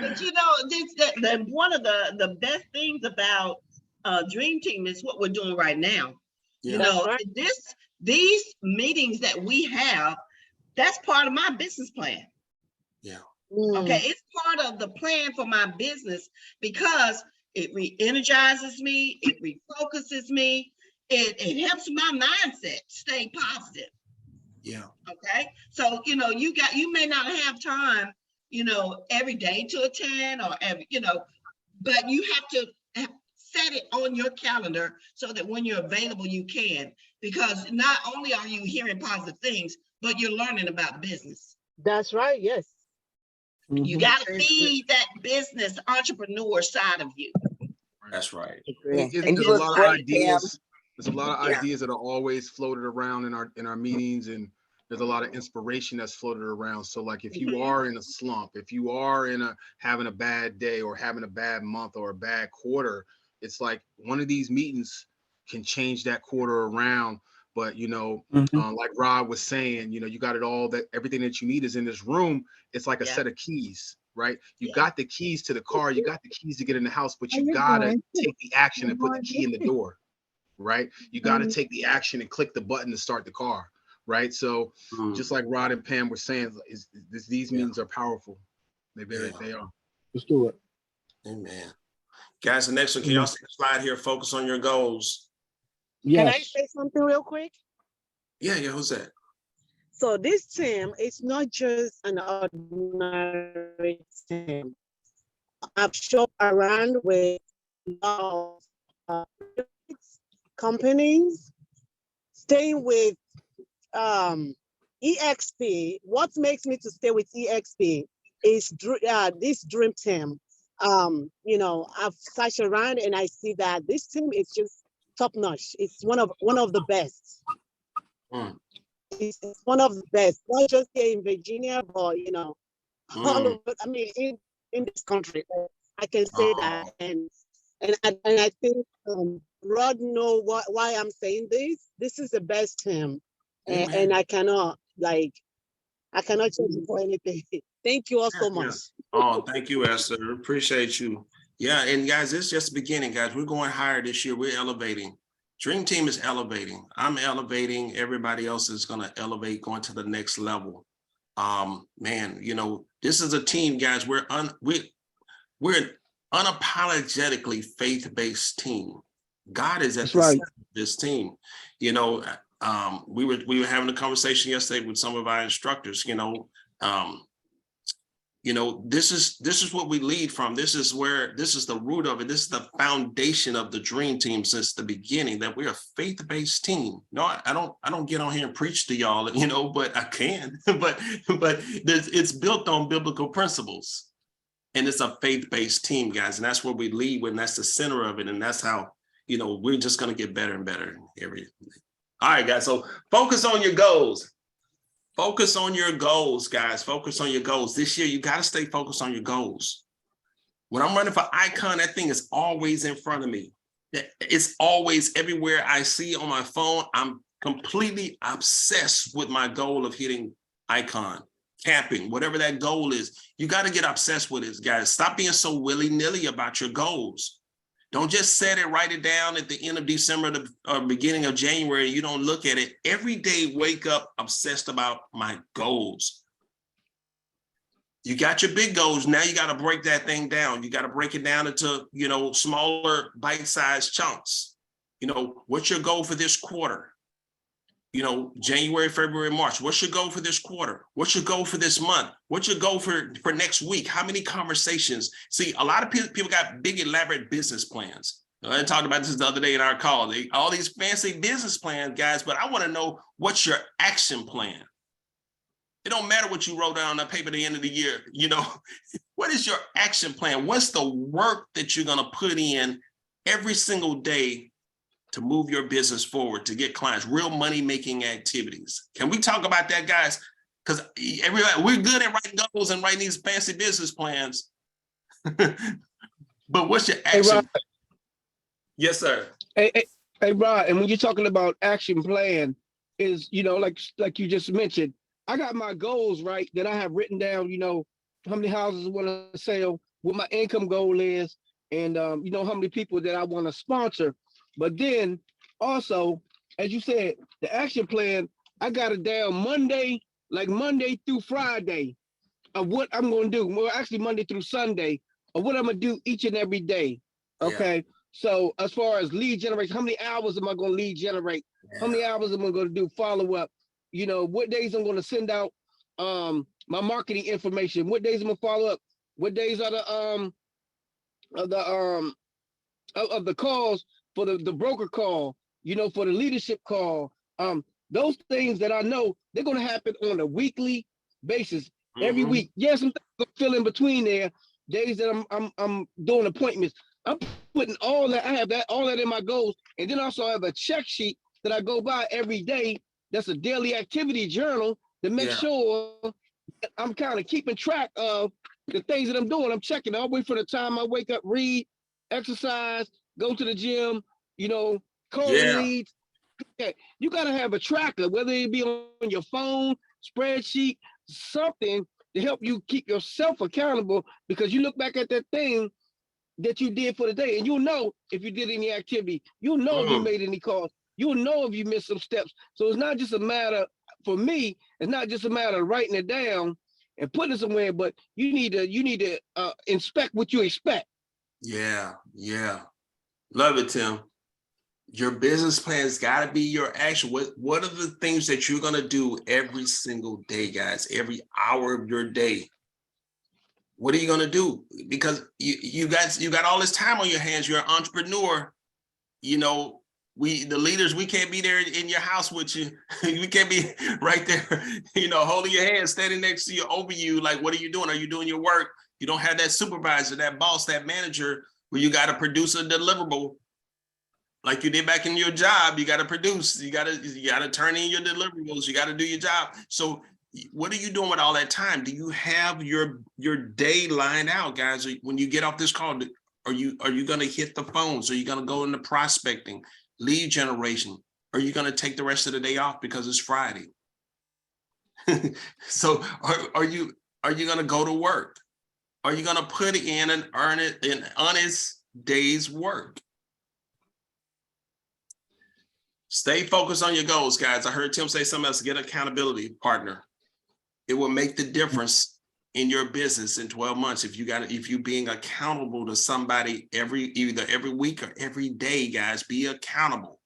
But one of the best things about Dream Team is what we're doing right now. Yeah. These meetings that we have, that's part of my business plan. Yeah. Okay, it's part of the plan for my business because it re-energizes me, it refocuses me, it helps my mindset stay positive. Yeah. Okay, so you may not have time, every day to attend or but you have to set it on your calendar so that when you're available, you can, because not only are you hearing positive things, but you're learning about business. That's right. Yes. You got to feed that business entrepreneur side of you. That's right. There's a lot of ideas. There's a lot of ideas that are always floated around in our meetings, and there's a lot of inspiration that's floated around. So like if you are in a slump, if you are having a bad day or having a bad month or a bad quarter, it's like one of these meetings can change that quarter around. But like Rod was saying, you got it all, that everything that you need is in this room. It's like a set of keys, right? You got the keys to the car, you got the keys to get in the house, but you gotta take the action and put the key in the door, right? You gotta take the action and click the button to start the car, right? So just like Rod and Pam were saying, these meetings are powerful. They are. Let's do it. Amen. Guys, the next one, can y'all see the slide here? Focus on your goals. Can I say something real quick? Yeah, who's that? So this team is not just an ordinary team. I've shopped around with companies, staying with eXp. What makes me to stay with eXp is this Dream Team. I've searched around and I see that this team is just top notch. It's one of the best. It's one of the best, not just here in Virginia, but all over. I mean, in this country, I can say that. And I think Rod know why I'm saying this. This is the best team, and I cannot change it for anything. Thank you all so much. Oh, thank you, Esther. Appreciate you. Yeah, and guys, it's just the beginning, guys. We're going higher this year. We're elevating. Dream Team is elevating. I'm elevating. Everybody else is going to elevate, going to the next level. Man, this is a team, guys. We're an unapologetically faith-based team. God is at the center of this team. We were having a conversation yesterday with some of our instructors. This is what we lead from. This is the root of it. This is the foundation of the Dream Team since the beginning, that we're a faith-based team. No, I don't get on here and preach to y'all, but I can, but it's built on biblical principles. And it's a faith-based team, guys. And that's what we lead with. And that's the center of it. And that's how, you know, we're just going to get better and better every. All right, guys. So focus on your goals. Focus on your goals, guys. Focus on your goals. This year, you got to stay focused on your goals. When I'm running for Icon, that thing is always in front of me. It's always everywhere I see on my phone. I'm completely obsessed with my goal of hitting Icon, camping, whatever that goal is. You got to get obsessed with it, guys. Stop being so willy-nilly about your goals. Don't just set it, write it down at the end of December or beginning of January. You don't look at it. Every day, wake up obsessed about my goals. You got your big goals. Now you got to break that thing down. You got to break it down into, you know, smaller bite-sized chunks. You know, what's your goal for this quarter? You know, January, February, March. What's your goal for this quarter? What's your goal for this month? What's your goal for next week? How many conversations? See, a lot of people got big, elaborate business plans. I talked about this the other day in our call. All these fancy business plans, guys, but I want to know, what's your action plan? It don't matter what you wrote down on that paper at the end of the year. You know, what is your action plan? What's the work that you're going to put in every single day to move your business forward, to get clients, real money-making activities? Can we talk about that, guys? Because we're good at writing goals and writing these fancy business plans. But what's your action? Hey, Yes, sir. Hey, Rod, and when you're talking about action plan, is, you know, like you just mentioned, I got my goals, right, that I have written down, you know, how many houses I want to sell, what my income goal is, and, you know, how many people that I want to sponsor. But then also, as you said, the action plan, I got it down Monday through Friday of what I'm going to do. Well, actually Monday through Sunday of what I'm going to do each and every day. Okay. Yeah. So as far as lead generation, how many hours am I going to lead generate? Yeah. How many hours am I going to do follow up? You know, what days I'm going to send out my marketing information? What days I'm going to follow up? What days are the calls for the broker call, you know, for the leadership call? Those things that I know they're going to happen on a weekly basis every week. Yes, some things going to fill in between there. Days that I'm doing appointments. I'm putting all that. I have all that in my goals, and then also I have a check sheet that I go by every day. That's a daily activity journal to make sure I'm kind of keeping track of the things that I'm doing. I'm checking all the way from the time I wake up, read, exercise, go to the gym, you know, call leads. Okay. You got to have a tracker, whether it be on your phone, spreadsheet, something to help you keep yourself accountable, because you look back at that thing that you did for the day and you'll know if you did any activity. You'll know if you made any calls. You'll know if you missed some steps. So it's not just a matter, for me, it's not just a matter of writing it down and putting it somewhere, but you need to inspect what you expect. Yeah. Love it, Tim. Your business plan's got to be your action. What are the things that you're going to do every single day, guys? Every hour of your day. What are you going to do? Because you got all this time on your hands. You're an entrepreneur. You know, the leaders, we can't be there in your house with you. We can't be right there, you know, holding your hand, standing next to you, over you. Like, what are you doing? Are you doing your work? You don't have that supervisor, that boss, that manager where you got to produce a deliverable. Like you did back in your job, you got to produce, you got to turn in your deliverables, you got to do your job. So what are you doing with all that time? Do you have your day lined out, guys? When you get off this call, are you going to hit the phones? Are you going to go into prospecting, lead generation? Are you going to take the rest of the day off because it's Friday? So are you going to go to work? Are you going to put in and earn it an honest day's work? Stay focused on your goals, guys. I heard Tim say something else. Get an accountability partner. It will make the difference in your business in 12 months if you being accountable to somebody either every week or every day, guys. Be accountable.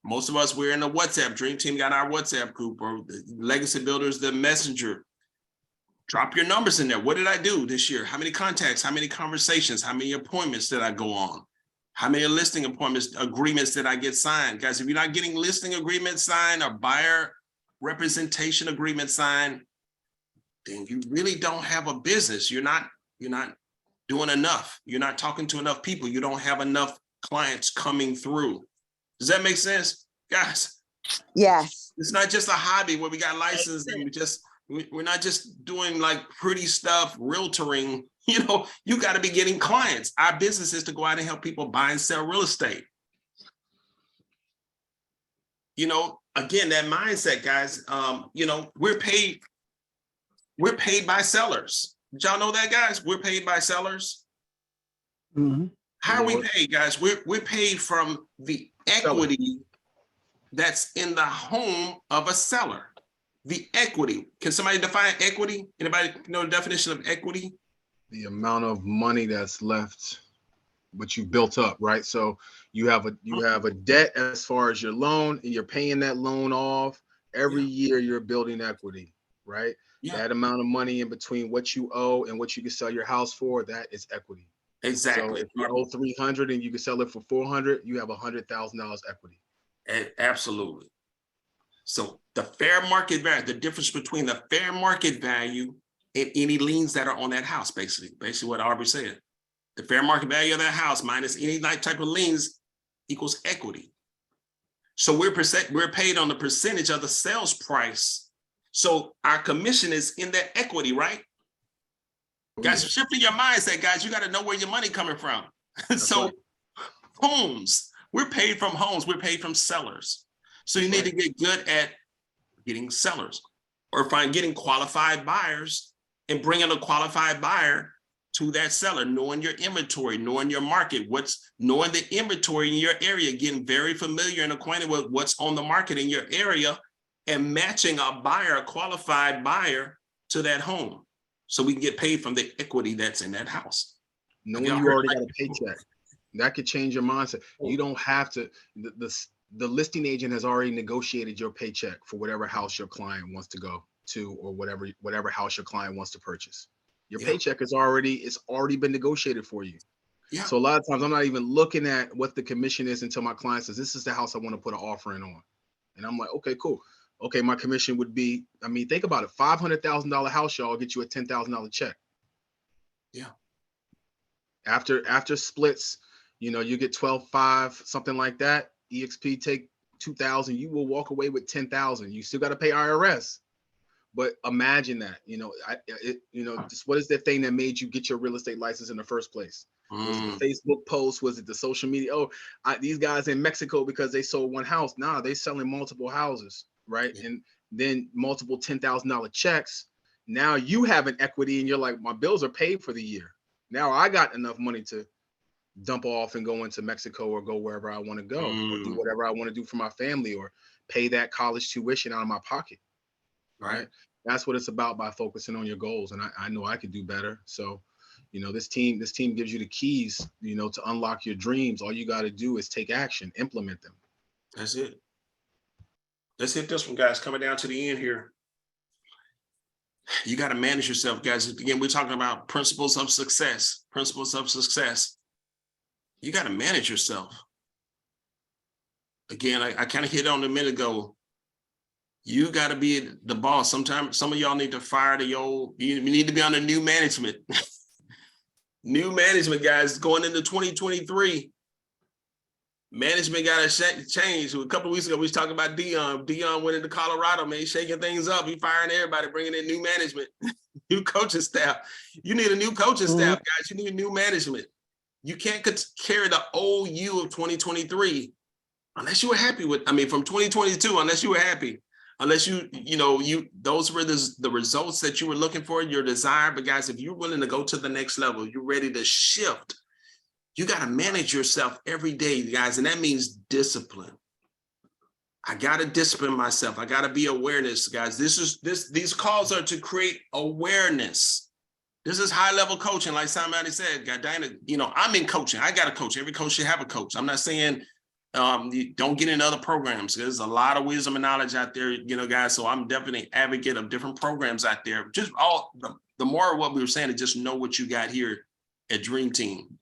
Most of us, we're in the WhatsApp. Dream Team got our WhatsApp group, or the Legacy Builders, the Messenger. Drop your numbers in there. What did I do this year? How many contacts? How many conversations? How many appointments did I go on? How many listing agreements did I get signed? Guys, if you're not getting listing agreements signed or buyer representation agreement signed, then you really don't have a business. You're not You're not doing enough. You're not talking to enough people. You don't have enough clients coming through. Does that make sense, guys? Yes. It's not just a hobby where we got licensed and we're not just doing like pretty stuff, realtoring. You know, you got to be getting clients. Our business is to go out and help people buy and sell real estate. You know, again, that mindset, guys, you know, we're paid by sellers. Did y'all know that, guys? We're paid by sellers. How are we paid, guys? We're paid from the equity that's in the home of a seller. The equity. Can somebody define equity? Anybody know the definition of equity? The amount of money that's left, but you built up, right? So you have a debt as far as your loan, and you're paying that loan off. Every year you're building equity, right? That amount of money in between what you owe and what you can sell your house for, that is equity. Exactly. So if you owe 300 and you can sell it for 400, you have $100,000 equity. Absolutely. So the fair market value, the difference between the fair market value and any liens that are on that house, basically what Aubrey said. The fair market value of that house minus any type of liens equals equity. So we're paid on the percentage of the sales price. So our commission is in that equity, right? Guys, shifting your mindset, guys, you got to know where your money coming from. So homes, we're paid from homes, we're paid from sellers. So you need to get good at getting sellers or getting qualified buyers and bringing a qualified buyer to that seller, knowing your inventory, knowing your market, knowing the inventory in your area, getting very familiar and acquainted with what's on the market in your area and matching a qualified buyer to that home. So we can get paid from the equity that's in that house. Knowing you already got a paycheck, that could change your mindset. You don't have to, the listing agent has already negotiated your paycheck for whatever house your client wants to go to, or whatever house your client wants to purchase. Your paycheck it's already been negotiated for you. Yeah. So a lot of times I'm not even looking at what the commission is until my client says, this is the house I want to put an offering on. And I'm like, okay, cool. Okay, my commission would be, I mean, think about it. $500,000 house, y'all, get you a $10,000 check. Yeah. After splits, you know, you get 12.5, something like that. EXP take 2,000, you will walk away with 10,000. You still got to pay IRS. But imagine that, you know, just what is that thing that made you get your real estate license in the first place? Was it the Facebook post? Was it the social media? Oh, these guys in Mexico because they sold one house. Nah, they selling multiple houses, right? Yeah. And then multiple $10,000 checks. Now you have an equity and you're like, my bills are paid for the year. Now I got enough money to dump off and go into Mexico or go wherever I want to go or do whatever I want to do for my family or pay that college tuition out of my pocket. Right. That's what it's about by focusing on your goals. And I know I could do better. So, you know, this team gives you the keys, you know, to unlock your dreams. All you got to do is take action, implement them. That's it. Let's hit this one, guys. Coming down to the end here. You got to manage yourself, guys. Again, we're talking about principles of success. Principles of success. You got to manage yourself. Again, I kind of hit on a minute ago. You got to be the boss. Sometimes some of y'all need to fire the old, you need to be under new management. New management, guys, going into 2023. Management got to change. A couple of weeks ago, we was talking about Dion. Dion went into Colorado, man, shaking things up. He firing everybody, bringing in new management, new coaching staff. You need a new coaching staff, guys. You need new management. You can't carry the old you of 2023 unless you were happy with, from 2022, unless you were happy. Unless those were the results that you were looking for, your desire. But guys, if you're willing to go to the next level, you're ready to shift. You got to manage yourself every day, guys. And that means discipline. I got to discipline myself. I got to be awareness, guys. These calls are to create awareness. This is high level coaching. Like somebody said, God, Diana, I'm in coaching. I got a coach. Every coach should have a coach. I'm not saying you don't get in other programs. There's a lot of wisdom and knowledge out there, guys. So I'm definitely an advocate of different programs out there. Just the more of what we were saying is just know what you got here at Dream Team.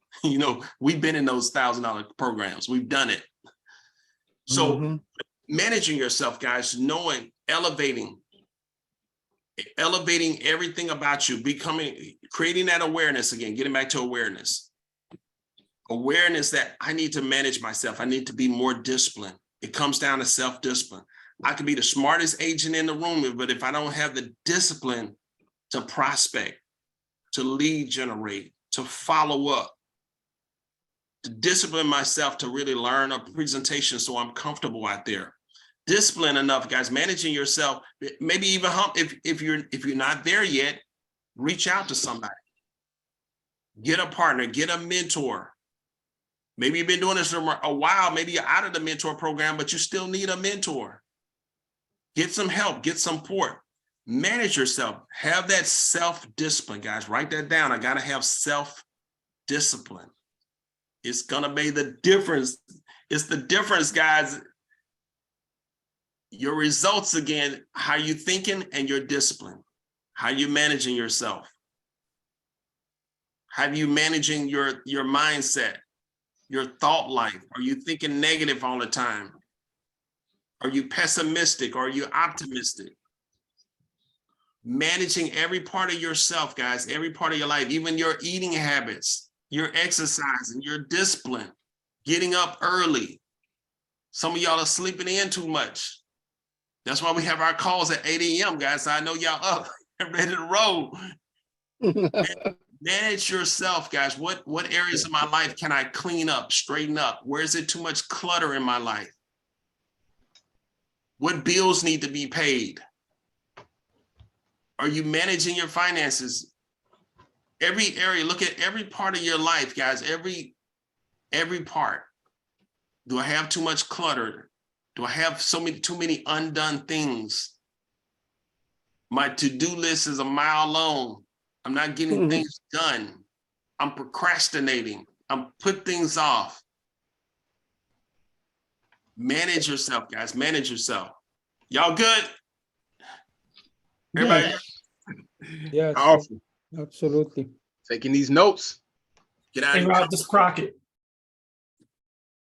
We've been in those $1,000 programs. We've done it. So managing yourself, guys, knowing, elevating, elevating everything about you, creating that awareness again, getting back to awareness. Awareness that I need to manage myself. I need to be more disciplined. It comes down to self-discipline. I could be the smartest agent in the room, but if I don't have the discipline to prospect, to lead generate, to follow up, to discipline myself to really learn a presentation so I'm comfortable out there. Discipline enough, guys, managing yourself, maybe even if you're not there yet, reach out to somebody. Get a partner, get a mentor. Maybe you've been doing this for a while, maybe you're out of the mentor program, but you still need a mentor. Get some help, get some support. Manage yourself, have that self-discipline, guys. Write that down. I gotta have self-discipline. It's gonna make the difference. It's the difference, guys. Your results again, how you thinking and your discipline. How you managing yourself. How you managing your mindset, your thought life? Are you thinking negative all the time? Are you pessimistic? Or are you optimistic? Managing every part of yourself, guys, every part of your life, even your eating habits, your exercising, your discipline, getting up early. Some of y'all are sleeping in too much. That's why we have our calls at 8 a.m., guys. So I know y'all up and ready to roll. Manage yourself, guys. What areas of my life can I clean up, straighten up? Where is it too much clutter in my life? What bills need to be paid? Are you managing your finances? Every area, look at every part of your life, guys, every part. Do I have too much clutter? Do I have too many undone things? My to-do list is a mile long. I'm not getting things done. I'm procrastinating. I'm putting things off. Manage yourself, guys, manage yourself. Y'all good? Everybody? Yes, Powerful. absolutely. Taking these notes. Get out Hey, of Rob, this is Crockett.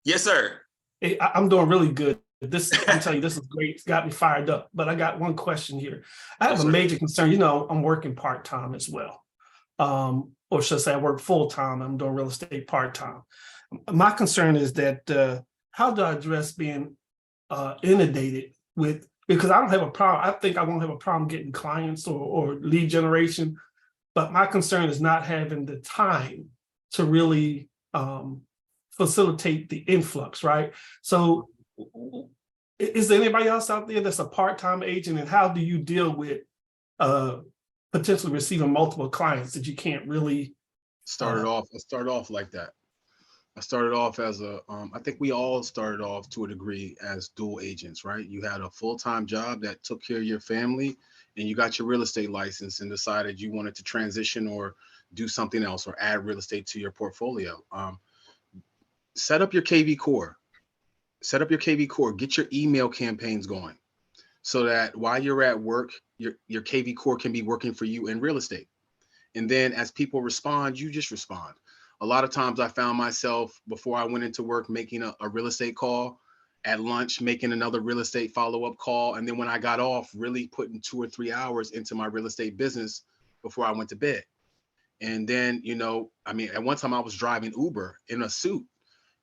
Yes, sir. Hey, I'm doing really good. I'm telling you, this is great. It's got me fired up. But I got one question here. I have a major concern. You know, I'm working part-time as well. Or should I say I work full-time. I'm doing real estate part-time. My concern is that how do I address being inundated with, because I don't have a problem. I think I won't have a problem getting clients or lead generation. But my concern is not having the time to really facilitate the influx, right? So is there anybody else out there that's a part-time agent, and how do you deal with potentially receiving multiple clients that you can't really I started off like that. I started off as I think we all started off to a degree as dual agents, right? You had a full-time job that took care of your family, and you got your real estate license and decided you wanted to transition or do something else or add real estate to your portfolio. Set up your KV core. Set up your KV core. Get your email campaigns going so that while you're at work, your KV core can be working for you in real estate. And then as people respond, you just respond. A lot of times I found myself before I went into work making a real estate call, at lunch making another real estate follow-up call, and then when I got off, really putting 2 or 3 hours into my real estate business before I went to bed. And then, you know, I mean, at one time I was driving Uber in a suit.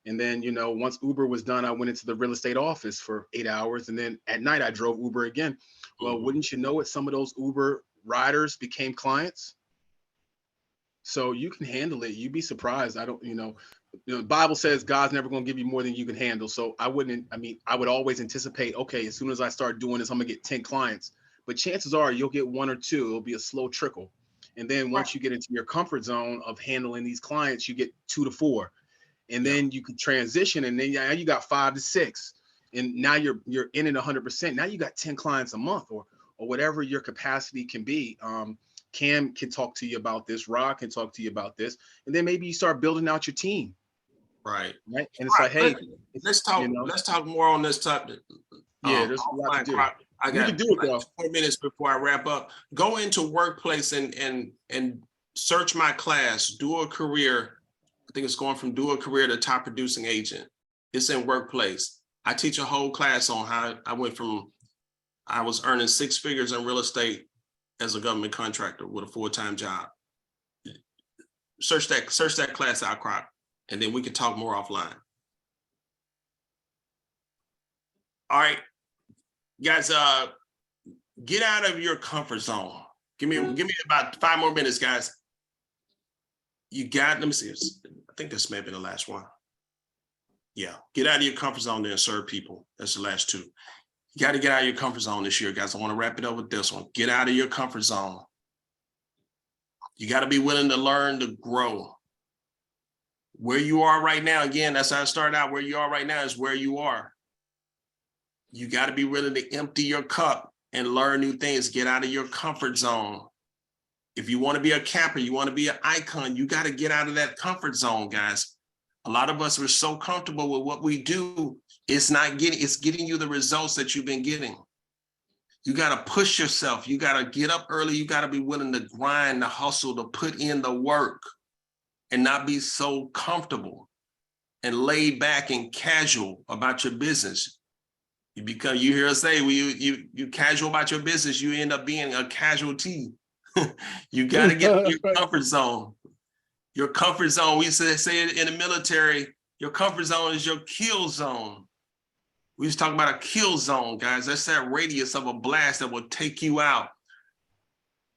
And then, you know, once Uber was done, I went into the real estate office for 8 hours. And then at night I drove Uber again. Well, wouldn't you know it, some of those Uber riders became clients. So you can handle it. You'd be surprised. I don't, you know, the Bible says God's never going to give you more than you can handle. So I would always anticipate, okay, as soon as I start doing this, I'm gonna get 10 clients, but chances are you'll get 1 or 2. It'll be a slow trickle. And then once you get into your comfort zone of handling these clients, you get 2 to 4. And then you can transition, and then now you got 5 to 6. And now you're in it 100%. Now you got 10 clients a month or whatever your capacity can be. Cam can talk to you about this. Rod can talk to you about this. And then maybe you start building out your team. Right. And it's like, hey, let's talk. You know, let's talk more on this topic. Yeah, there's a lot to do. I got 4 minutes before I wrap up. Go into workplace and search my class. Do a career. I think it's going from do a career to top producing agent. It's in workplace. I teach a whole class on how I went from I was earning 6 figures in real estate as a government contractor with a full-time job. Search that class out, Croc, and then we can talk more offline. All right, guys, get out of your comfort zone. Give me about 5 more minutes, guys. Let me see this. I think this may have been the last one. Yeah, get out of your comfort zone and serve people. That's the last 2. You got to get out of your comfort zone this year, guys. I want to wrap it up with this one. Get out of your comfort zone. You got to be willing to learn to grow. Where you are right now, again, that's how I started out. Where you are right now is where you are. You got to be willing to empty your cup and learn new things. Get out of your comfort zone. If you want to be a capper, you want to be an icon, you got to get out of that comfort zone, guys. A lot of us are so comfortable with what we do. It's getting you the results that you've been getting. You got to push yourself. You got to get up early. You got to be willing to grind, to hustle, to put in the work and not be so comfortable and laid back and casual about your business. You hear us say, you casual about your business, you end up being a casualty. You got to get in your comfort zone. Your comfort zone, we say it in the military, your comfort zone is your kill zone. We just talk about a kill zone, guys. That's that radius of a blast that will take you out,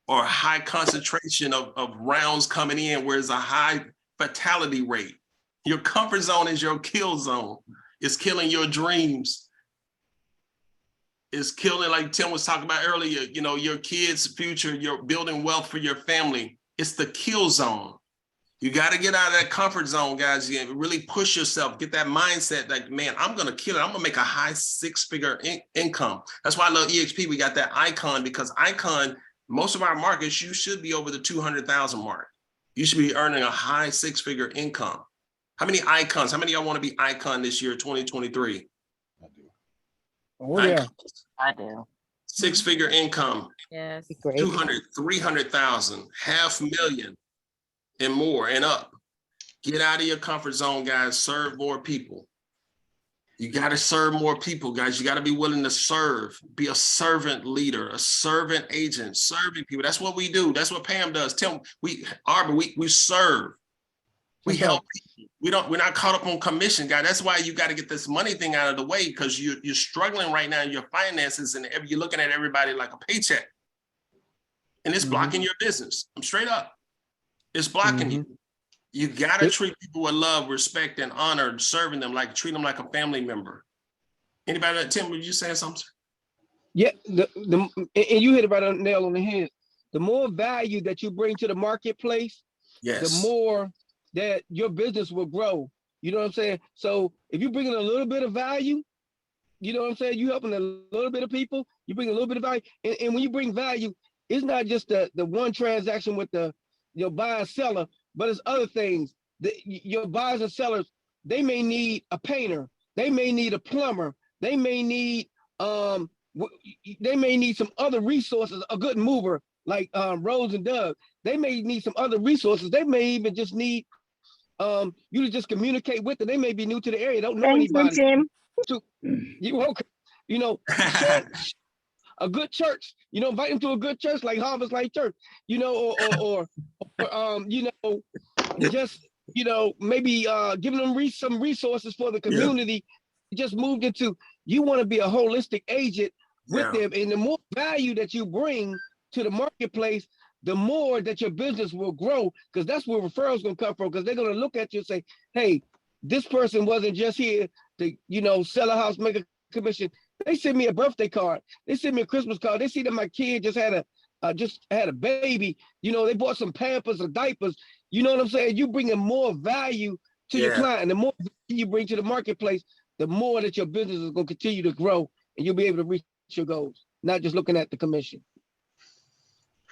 or a high concentration of rounds coming in where there's a high fatality rate. Your comfort zone is your kill zone. It's killing your dreams. It's killing, like Tim was talking about earlier, your kids' future, you're building wealth for your family. It's the kill zone. You got to get out of that comfort zone, guys. You really push yourself, get that mindset like, man, I'm going to kill it. I'm going to make a high 6-figure income. That's why I love EXP. We got that icon, because icon, most of our markets, you should be over the 200,000 mark. You should be earning a high 6-figure income. How many icons? How many of y'all want to be icon this year, 2023? Oh, yeah. I do. 6-figure income. Yes. 200, 300,000, $500,000 and more and up. Get out of your comfort zone, guys. Serve more people. You got to serve more people, guys. You got to be willing to serve. Be a servant leader, a servant agent, serving people. That's what we do. That's what Pam does. We serve. We help people. We're not caught up on commission, guys. That's why you got to get this money thing out of the way, because you're struggling right now in your finances, and you're looking at everybody like a paycheck, and it's blocking your business. I'm straight up. It's blocking you. You got to treat people with love, respect, and honor, serving them, treat them like a family member. Anybody? Tim, were you saying something? Yeah, and you hit it right on the nail on the head. The more value that you bring to the marketplace, yes, the more that your business will grow. You know what I'm saying? So if you bring in a little bit of value, you know what I'm saying? You helping a little bit of people, you bring a little bit of value. And when you bring value, it's not just the one transaction with your buyer and seller, but it's other things. Your buyers and sellers, they may need a painter, they may need a plumber, they may need some other resources, a good mover like Rose and Doug. They may need some other resources. They may even just need you to just communicate with them. They may be new to the area, don't know anybody. You welcome. A good church, invite them to a good church like Harvest Life Church, or just maybe giving them some resources for the community. Just moved into. You want to be a holistic agent with them, and the more value that you bring to the marketplace, the more that your business will grow, because that's where referrals going to come from, because they're going to look at you and say, hey, this person wasn't just here to, sell a house, make a commission. They send me a birthday card. They send me a Christmas card. They see that my kid just had a baby. They bought some Pampers or diapers. You know what I'm saying? You bringing more value to your client, and the more you bring to the marketplace, the more that your business is going to continue to grow, and you'll be able to reach your goals, not just looking at the commission.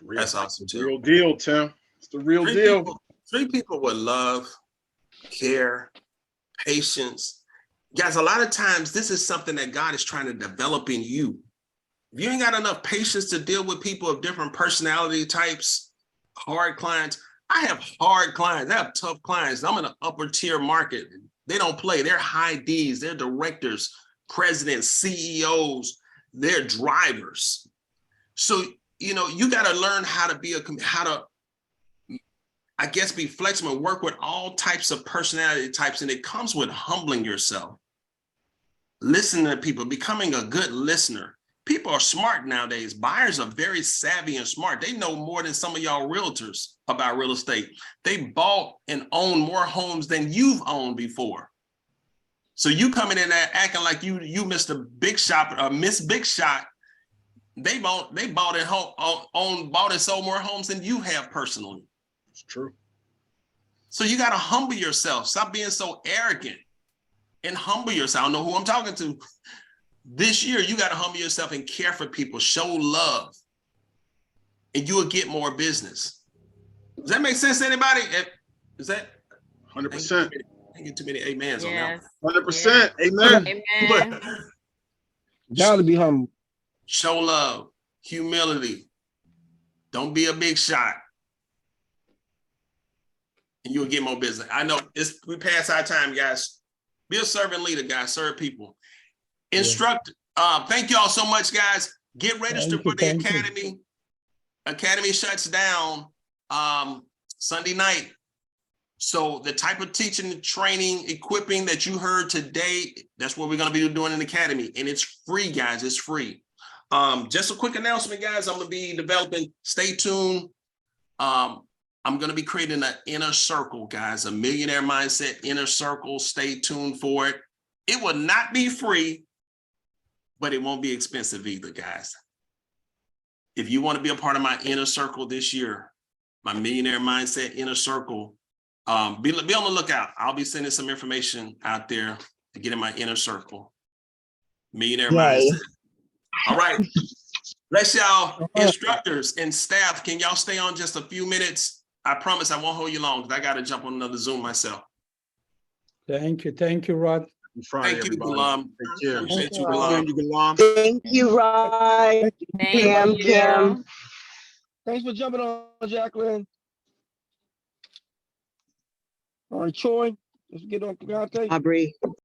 That's awesome too. Real deal, Tim. It's the real deal. Treat people with love, care, patience. Guys, a lot of times this is something that God is trying to develop in you. If you ain't got enough patience to deal with people of different personality types, hard clients. I have hard clients. I have tough clients. I'm in an upper tier market. They don't play. They're high Ds. They're directors, presidents, CEOs. They're drivers. So you know, you got to learn how to be I guess, be flexible and work with all types of personality types. And it comes with humbling yourself, listening to people, becoming a good listener. People are smart nowadays. Buyers are very savvy and smart. They know more than some of y'all realtors about real estate. They bought and own more homes than you've owned before. So you coming in there acting like you Mr. Big Shot or Miss Big Shot. They bought and sold more homes than you have personally. It's true. So you got to humble yourself. Stop being so arrogant and humble yourself. I don't know who I'm talking to. This year, you got to humble yourself and care for people, show love, and you will get more business. Does that make sense to anybody? Is that 100%? I get too many amens on that. 100%. Amen. Amen. Gotta be humble. Show love, humility. Don't be a big shot. And you'll get more business. I know we pass our time, guys. Be a servant leader, guys. Serve people. Instruct. Thank you all so much, guys. Get registered for the academy. Academy shuts down Sunday night. So the type of teaching, training, equipping that you heard today, that's what we're going to be doing in the academy. And it's free, guys. It's free. Just a quick announcement, guys. I'm going to be developing. Stay tuned. I'm going to be creating an inner circle, guys, a millionaire mindset inner circle. Stay tuned for it. It will not be free, but it won't be expensive either, guys. If you want to be a part of my inner circle this year, my millionaire mindset inner circle, be on the lookout. I'll be sending some information out there to get in my inner circle. Millionaire mindset. All right. Bless y'all, instructors and staff. Can y'all stay on just a few minutes? I promise I won't hold you long because I got to jump on another Zoom myself. Thank you, Rod. Thank you, Gulam. Appreciate you, Gulam. Thank you, Rod. Kim. Thanks for jumping on, Jacqueline. All right, Troy, let's get on Aubrey.